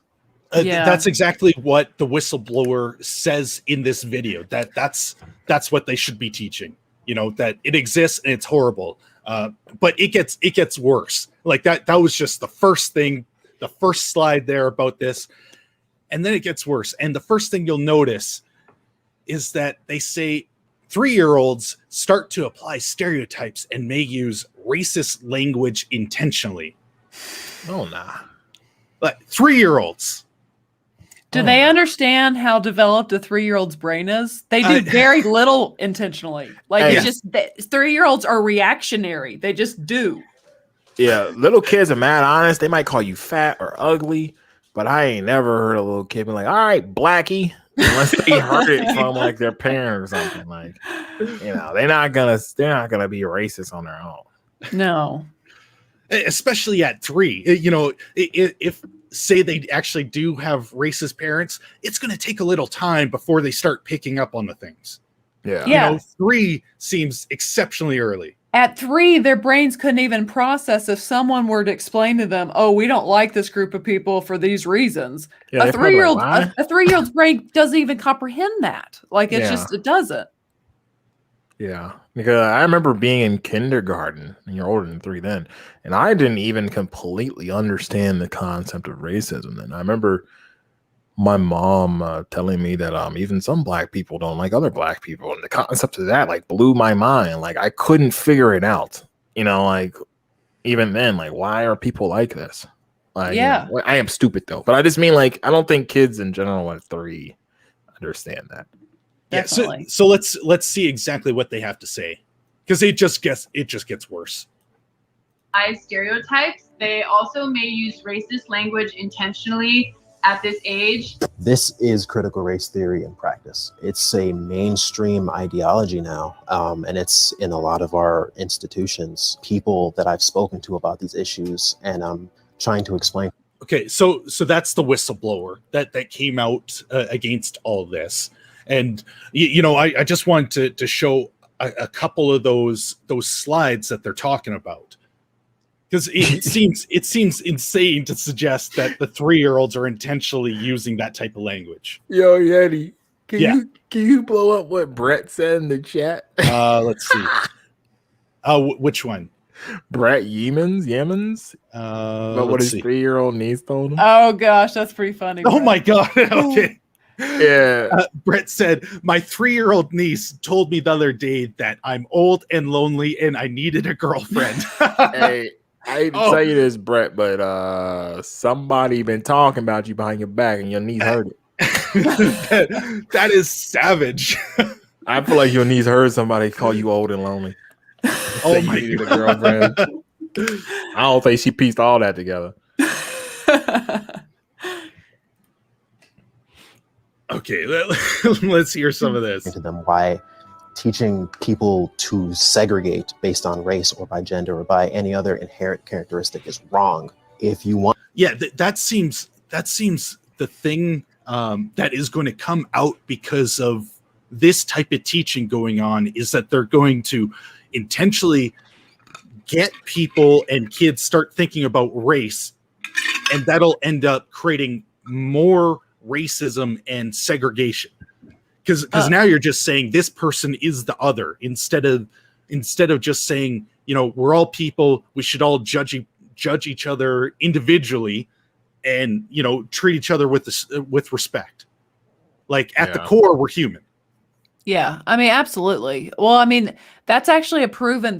Yeah. That's exactly what the whistleblower says in this video. That's what they should be teaching. You know, that it exists and it's horrible. But it gets worse. Like that was just the first thing, the first slide there about this, and then it gets worse. And the first thing you'll notice is that they say 3-year-olds start to apply stereotypes and may use racist language intentionally. Oh nah. Like 3-year-olds. Do they understand how developed a 3-year-old's brain is? They do very little intentionally. Like Hey. it's just 3-year-olds are reactionary. They just do. Yeah, little kids are mad honest. They might call you fat or ugly, but I ain't never heard a little kid be like, all right, blackie. Unless they heard it from like their parent or something. Like, you know, they're not gonna be racist on their own. No. Especially at 3. You know, if say they actually do have racist parents, it's going to take a little time before they start picking up on the things. Yeah. Yeah. You know, 3 seems exceptionally early. At 3, their brains couldn't even process if someone were to explain to them, "Oh, we don't like this group of people for these reasons." Yeah, a they probably like, 3-year-old, "Why?" a 3-year-old's brain doesn't even comprehend that. Like it's Yeah. just, it doesn't. Yeah, because I remember being in kindergarten, and you're older than 3 then, and I didn't even completely understand the concept of racism then. I remember my mom telling me that even some black people don't like other black people, and the concept of that like blew my mind. Like I couldn't figure it out. You know, like even then, like why are people like this? Like, Yeah. you know, I am stupid though, but I just mean like I don't think kids in general at 3 understand that. Yeah, Definitely. so let's see exactly what they have to say, because it just gets worse. Stereotypes. They also may use racist language intentionally at this age. This is critical race theory in practice. It's a mainstream ideology now, and it's in a lot of our institutions. People that I've spoken to about these issues, and I'm trying to explain. Okay, so that's the whistleblower that came out against all this. And you know, I just wanted to show a couple of those slides that they're talking about, because it seems insane to suggest that the 3-year-olds are intentionally using that type of language. Yo, Yeti, Yeah. can you blow up what Brett said in the chat? Let's see. Which one? Brett Yemens? But what let's his see. 3-year-old niece told him? Oh gosh, that's pretty funny. Oh Brett. my god. Okay. Yeah. Brett said, my 3-year-old niece told me the other day that I'm old and lonely and I needed a girlfriend. Hey, hate to tell you this, Brett, but somebody been talking about you behind your back, and your niece heard it. that is savage. I feel like your niece heard somebody call you old and lonely. Oh my God. Girlfriend. I don't think she pieced all that together. Okay, let's hear some of this. To them why teaching people to segregate based on race or by gender or by any other inherent characteristic is wrong. If you want, that seems the thing that is going to come out because of this type of teaching going on is that they're going to intentionally get people and kids start thinking about race, and that'll end up creating more racism and segregation. Because now you're just saying this person is the other instead of just saying, we're all people, we should all judge each other individually, and treat each other with respect. Like at the core, we're human. Yeah, I mean, absolutely. Well, I mean, that's actually a proven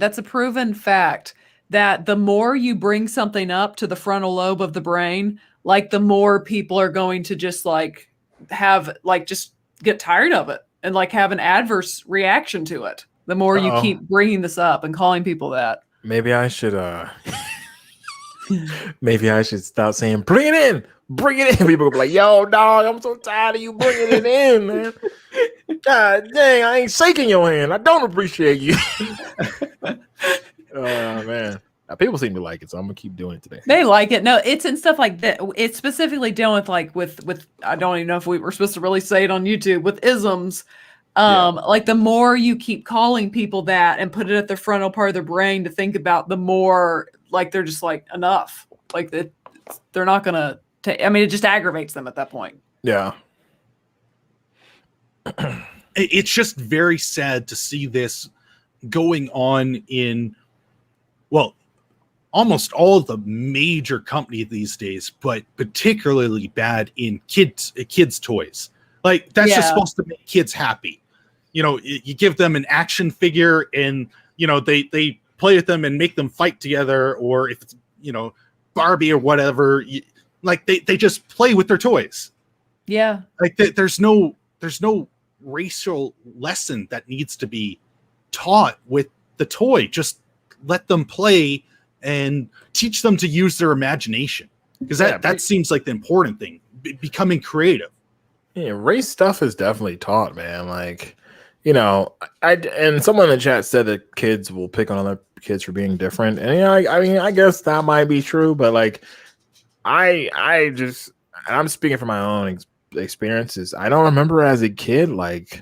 fact that the more you bring something up to the frontal lobe of the brain, like the more people are going to just like have like just get tired of it and like have an adverse reaction to it. The more you keep bringing this up and calling people that. Maybe I should stop saying bring it in. People will be like, yo, dog, I'm so tired of you bringing it in, man. God dang, I ain't shaking your hand. I don't appreciate you. Oh man. Now, people seem to like it, so I'm gonna keep doing it today. They like it. No, it's in stuff like that. It's specifically dealing with like with I don't even know if we were supposed to really say it on YouTube with isms. Like the more you keep calling people that and put it at the frontal part of their brain to think about, the more like they're just like enough. Like they're not gonna. I mean, it just aggravates them at that point. Yeah. It's just very sad to see this going on in, well, almost all of the major companies these days, but particularly bad in kids toys. Like that's just supposed to make kids happy. You give them an action figure and they play with them and make them fight together, or if it's Barbie or whatever, like they just play with their toys. Yeah. Like there's no racial lesson that needs to be taught with the toy. Just let them play and teach them to use their imagination, because that seems like the important thing, becoming creative. Yeah, race stuff is definitely taught, man. Like, and someone in the chat said that kids will pick on other kids for being different, and I mean, I guess that might be true, but like, I'm speaking from my own experiences. I don't remember as a kid like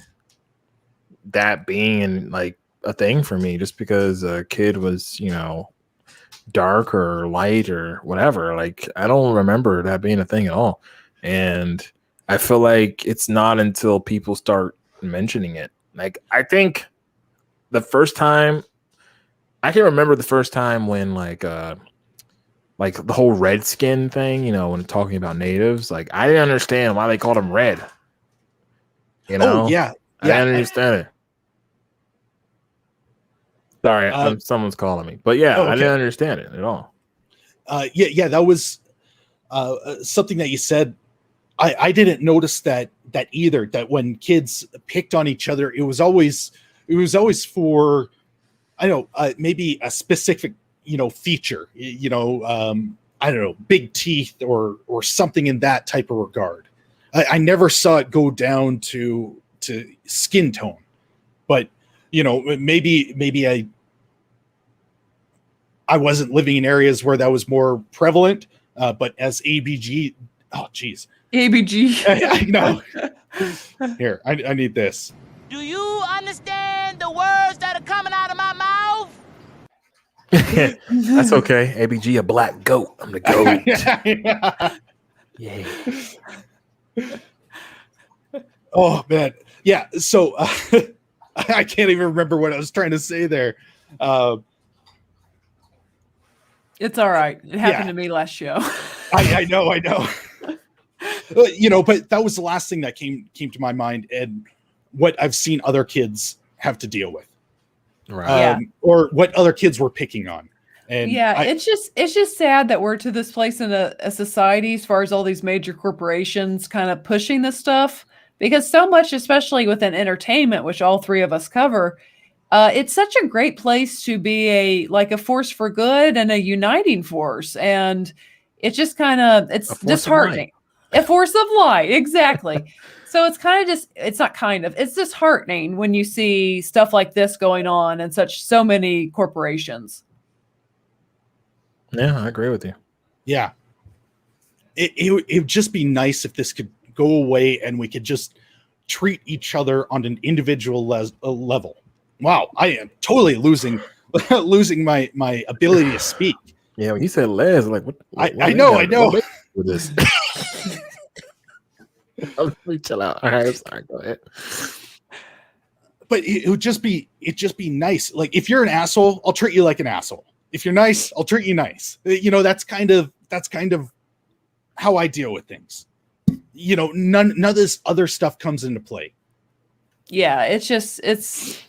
that being like a thing for me, just because a kid was dark or light or whatever. Like I don't remember that being a thing at all, and I feel like it's not until people start mentioning it. Like I think the first time I can remember the first time when like the whole red skin thing, when talking about natives, like I didn't understand why they called them red. Oh yeah. I didn't understand it. Sorry, someone's calling me, but yeah, okay. I didn't understand it at all. That was something that you said. I didn't notice that either. That when kids picked on each other, it was always for, I don't know, maybe a specific feature. I don't know, big teeth or something in that type of regard. I never saw it go down to skin tone, but maybe I wasn't living in areas where that was more prevalent. But as ABG, oh geez, ABG, I know. Here, I need this. Do you understand the words that are coming out of my mouth? That's okay. ABG, a black goat. I'm the goat. Yeah. Oh man, yeah. So I can't even remember what I was trying to say there. It's all right. It happened to me last show. I know. But that was the last thing that came to my mind, and what I've seen other kids have to deal with, right? Or what other kids were picking on. And yeah, it's just sad that we're to this place in a society as far as all these major corporations kind of pushing this stuff, because so much, especially within entertainment, which all three of us cover, it's such a great place to be a force for good and a uniting force. And it's just it's disheartening. A force of light, exactly. So it's it's disheartening when you see stuff like this going on and so many corporations. Yeah, I agree with you. Yeah. It would just be nice if this could go away and we could just treat each other on an individual level. Wow, I am totally losing my ability to speak. Yeah, when you said Les, like what I know. With this. Let me chill out. All right, I'm sorry. Go ahead. But it would just be nice. Like if you're an asshole, I'll treat you like an asshole. If you're nice, I'll treat you nice. That's kind of how I deal with things. None of this other stuff comes into play. Yeah, it's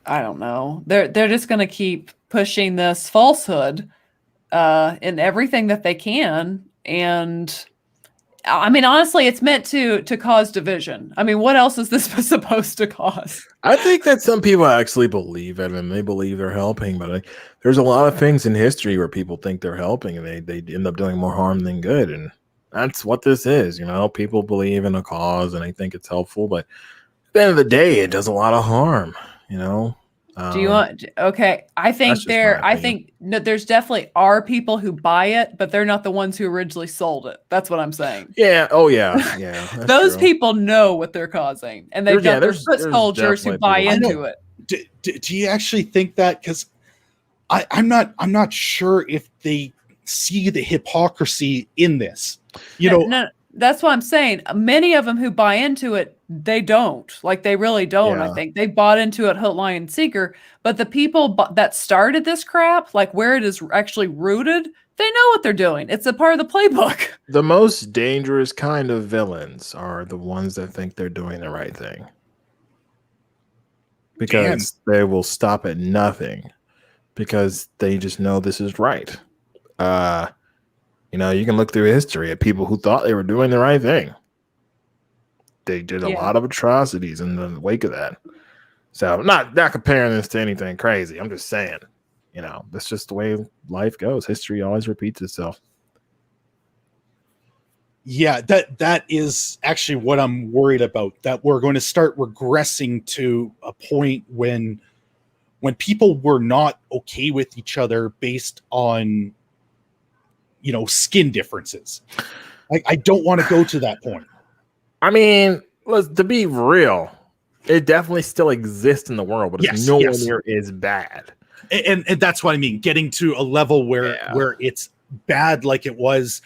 I don't know. They're just going to keep pushing this falsehood in everything that they can, and I mean, honestly, it's meant to cause division. I mean, what else is this supposed to cause? I think that some people actually believe it, and they believe they're helping, but there's a lot of things in history where people think they're helping, and they end up doing more harm than good, and that's what this is. People believe in a cause, and they think it's helpful, but at the end of the day, it does a lot of harm. Do you want? Okay, I think there's definitely are people who buy it, but they're not the ones who originally sold it. That's what I'm saying. Yeah. Oh yeah. Those people know what they're causing, and they've got their foot soldiers who buy into it. Do you actually think that? Because I'm not sure if they see the hypocrisy in this. No, that's what I'm saying. Many of them who buy into it, they don't. Like, they really don't. Yeah. I think they bought into it hook, line, and sinker. But the people that started this crap, like where it is actually rooted, they know what they're doing. It's a part of the playbook. The most dangerous kind of villains are the ones that think they're doing the right thing, because they will stop at nothing because they just know this is right. You can look through history at people who thought they were doing the right thing. They did a lot of atrocities in the wake of that. So not comparing this to anything crazy. I'm just saying, that's just the way life goes. History always repeats itself. Yeah, that is actually what I'm worried about, that we're going to start regressing to a point when people were not okay with each other based on skin differences. I don't want to go to that point. I mean, to be real, it definitely still exists in the world, but it's nowhere near as bad. And that's what I mean. Getting to a level where it's bad like it was,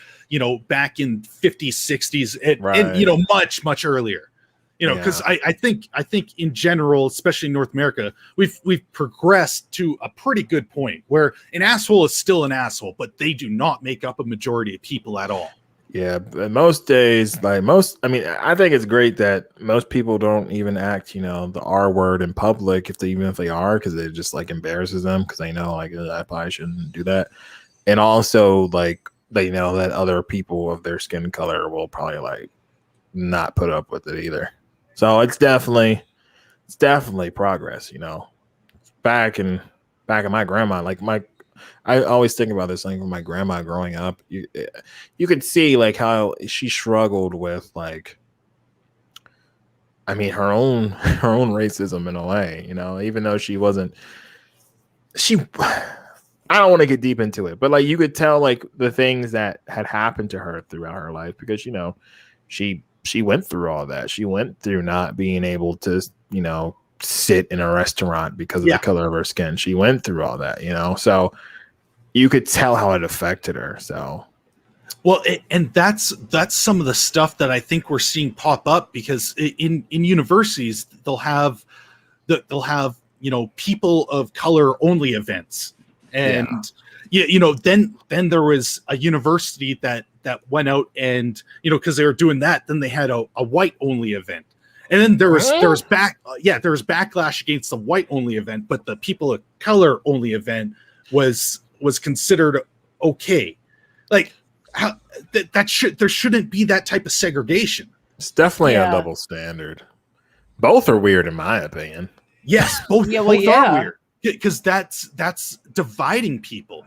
back in 50s, 60s, and much, much earlier. Because I think in general, especially in North America, we've progressed to a pretty good point where an asshole is still an asshole, but they do not make up a majority of people at all. Yeah, but most days, I think it's great that most people don't even act, the R word in public, if they are, because it just embarrasses them, because they know I probably shouldn't do that, and also they know that other people of their skin color will probably not put up with it either. So it's definitely progress, Back in my grandma, I always think about this thing with my grandma growing up. You could see how she struggled with her own racism in a way, even though she wasn't. I don't want to get deep into it, but you could tell the things that had happened to her throughout her life, because she went through all that. She went through not being able to sit in a restaurant because of the color of her skin. She went through all that, so you could tell how it affected her. So, well, and that's some of the stuff that I think we're seeing pop up, because in universities they'll have people of color only events, and then there was a university that went out and because they were doing that, then they had a white only event. And then there was backlash against the white only event, but the people of color only event was considered okay. Like there shouldn't be that type of segregation. It's definitely a double standard. Both are weird in my opinion. Yes, both are weird. Because that's dividing people.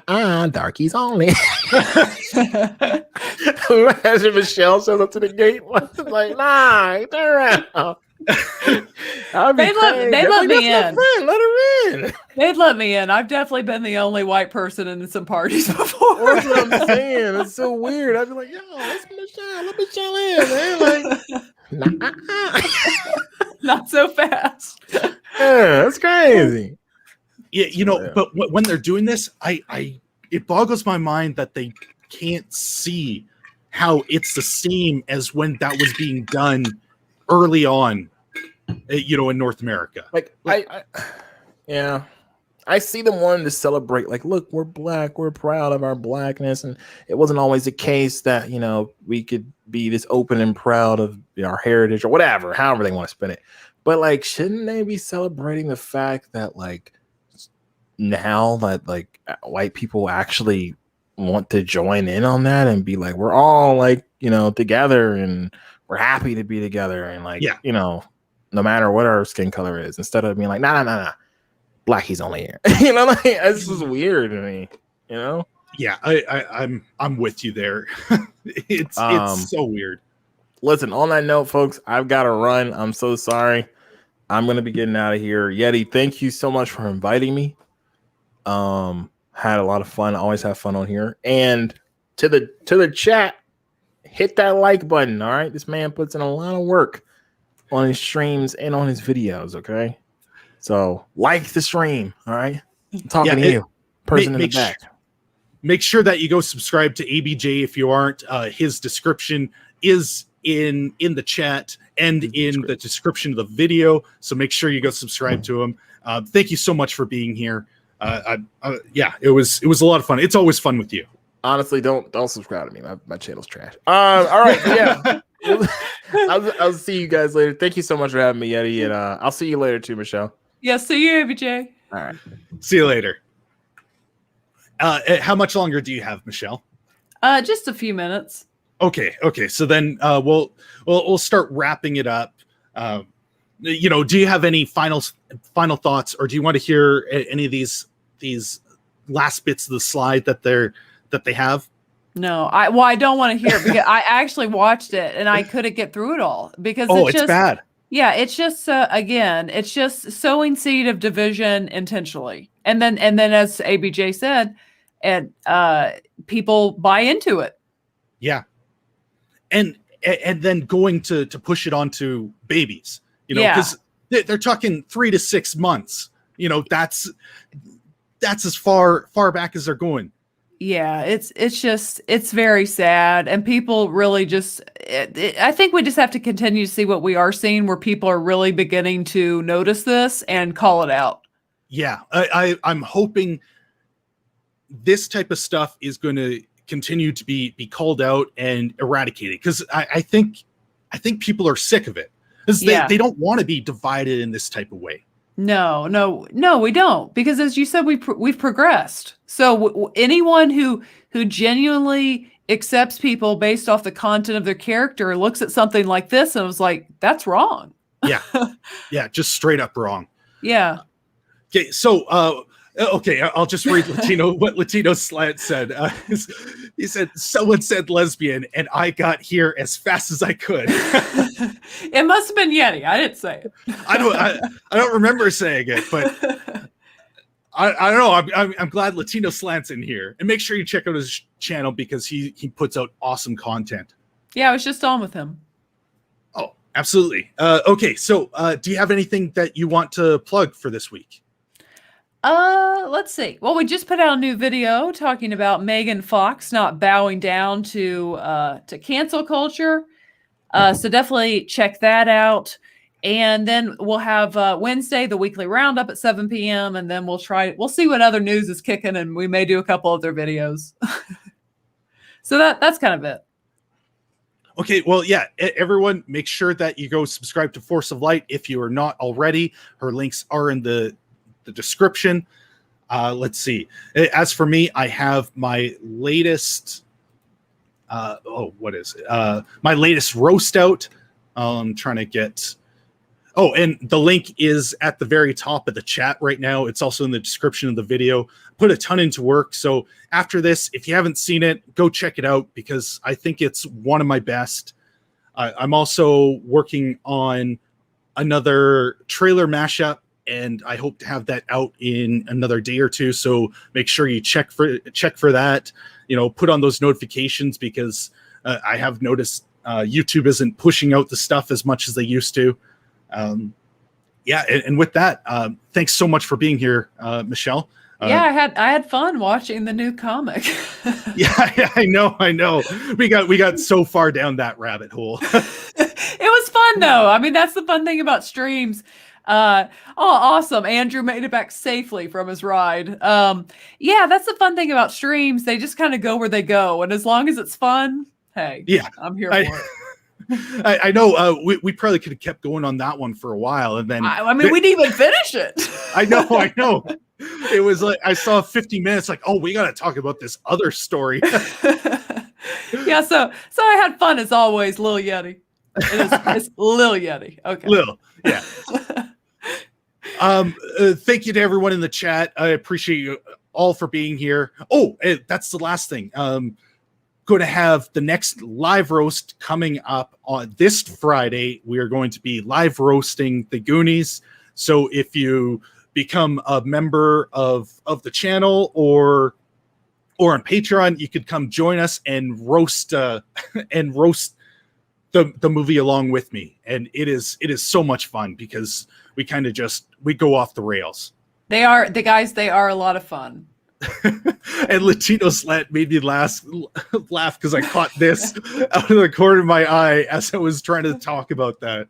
Darkies only. Imagine Michelle shows up to the gate. Like, nah, turn around. They let me in. Let her in. They'd let me in. I've definitely been the only white person in some parties before. That's what I'm saying. It's so weird. I'd be like, yo, let's Michelle. Let Michelle in, man. Like, not so fast. Yeah, that's crazy. Yeah, but when they're doing this, it boggles my mind that they can't see how it's the same as when that was being done early on, in North America. I see them wanting to celebrate, like, look, we're black, we're proud of our blackness, and it wasn't always the case that we could be this open and proud of our heritage or whatever, however they want to spin it. But like, shouldn't they be celebrating the fact that like now that like white people actually want to join in on that and be like, we're all like together and we're happy to be together and like no matter what our skin color is, instead of being like nah, blackies only here. Like, it's just weird to me. Yeah, I'm with you there. It's so weird. Listen, on that note, folks, I've got to run. I'm so sorry. I'm gonna be getting out of here. Yeti, thank you so much for inviting me. Had a lot of fun. I always have fun on here. And to the chat, hit that like button. All right, this man puts in a lot of work on his streams and on his videos. Okay, so like the stream. All right, I'm talking to you, person in the back. Make sure that you go subscribe to ABJ if you aren't. His description is in the chat and in the description of the video. So make sure you go subscribe to him. Thank you so much for being here. It was a lot of fun. It's always fun with you. Honestly, don't subscribe to me. My channel's trash. All right, yeah. I'll see you guys later. Thank you so much for having me, Yeti, and I'll see you later too, Michelle. Yeah, see you, ABJ. All right, see you later. How much longer do you have, Michelle? Just a few minutes. Okay. So then we'll start wrapping it up. Do you have any final thoughts, or do you want to hear any of these last bits of the slide that they have? No, I don't want to hear it because I actually watched it and I couldn't get through it all because it's bad. Yeah, it's just again, it's just sowing seed of division intentionally, and then as ABJ said, and people buy into it. Yeah, and then going to push it onto babies, because they're talking 3 to 6 months. That's as far back as they're going. Yeah, it's very sad, and people really I think we just have to continue to see what we are seeing, where people are really beginning to notice this and call it out. Yeah, I'm hoping this type of stuff is going to continue to be called out and eradicated, because I think people are sick of it, because they don't want to be divided in this type of way. No, we don't, because as you said, we've progressed. So anyone who genuinely accepts people based off the content of their character looks at something like this and was like, that's wrong. Yeah, just straight up wrong. Yeah. Okay, so I'll just read what Latino Slant said. He said, someone said lesbian, and I got here as fast as I could. It must have been Yeti. I didn't say it. I don't remember saying it, but I don't know. I'm glad Latino Slant's in here. And make sure you check out his channel, because he puts out awesome content. Yeah, I was just on with him. Oh, absolutely. Okay, so do you have anything that you want to plug for this week? Let's see. Well, we just put out a new video talking about Megan Fox not bowing down to cancel culture. So definitely check that out. And then we'll have Wednesday, the weekly roundup at 7 p.m. And then we'll see what other news is kicking, and we may do a couple other videos. So that's kind of it. Okay, well, yeah, everyone, make sure that you go subscribe to Force of Light if you are not already. Her links are in the description. Let's see. As for me, I have my latest. What is it? My latest roast out. I'm trying to get. Oh, and the link is at the very top of the chat right now. It's also in the description of the video. Put a ton into work. So after this, if you haven't seen it, go check it out because I think it's one of my best. I'm also working on another trailer mashup, and I hope to have that out in another day or two. So make sure you check for that. Put on those notifications because I have noticed YouTube isn't pushing out the stuff as much as they used to. And with that, thanks so much for being here, Michelle. I had fun watching the new comic. Yeah, I know. We got so far down that rabbit hole. It was fun though. I mean, that's the fun thing about streams. Awesome. Andrew made it back safely from his ride. That's the fun thing about streams. They just kind of go where they go. And as long as it's fun, hey, yeah, I'm here for it. I know we probably could have kept going on that one for a while, and then we didn't even finish it. I know. It was like I saw 50 minutes. Like, oh, we got to talk about this other story. Yeah, so I had fun as always, Lil Yeti. It's Lil Yeti. Okay, Lil. Yeah. Thank you to everyone in the chat. I appreciate you all for being here. Oh, that's the last thing. Going to have the next live roast coming up on this Friday. We are going to be live roasting the Goonies. So if you become a member of the channel or on Patreon, you could come join us and roast the movie along with me. And it is so much fun because we kind of we go off the rails. They are a lot of fun. And Latino Slant made me laugh because I caught this out of the corner of my eye as I was trying to talk about that.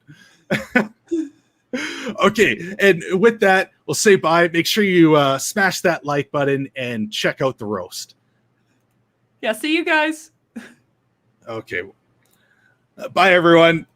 Okay, and with that, we'll say bye. Make sure you smash that like button and check out the roast. Yeah, see you guys. Okay. Bye, everyone.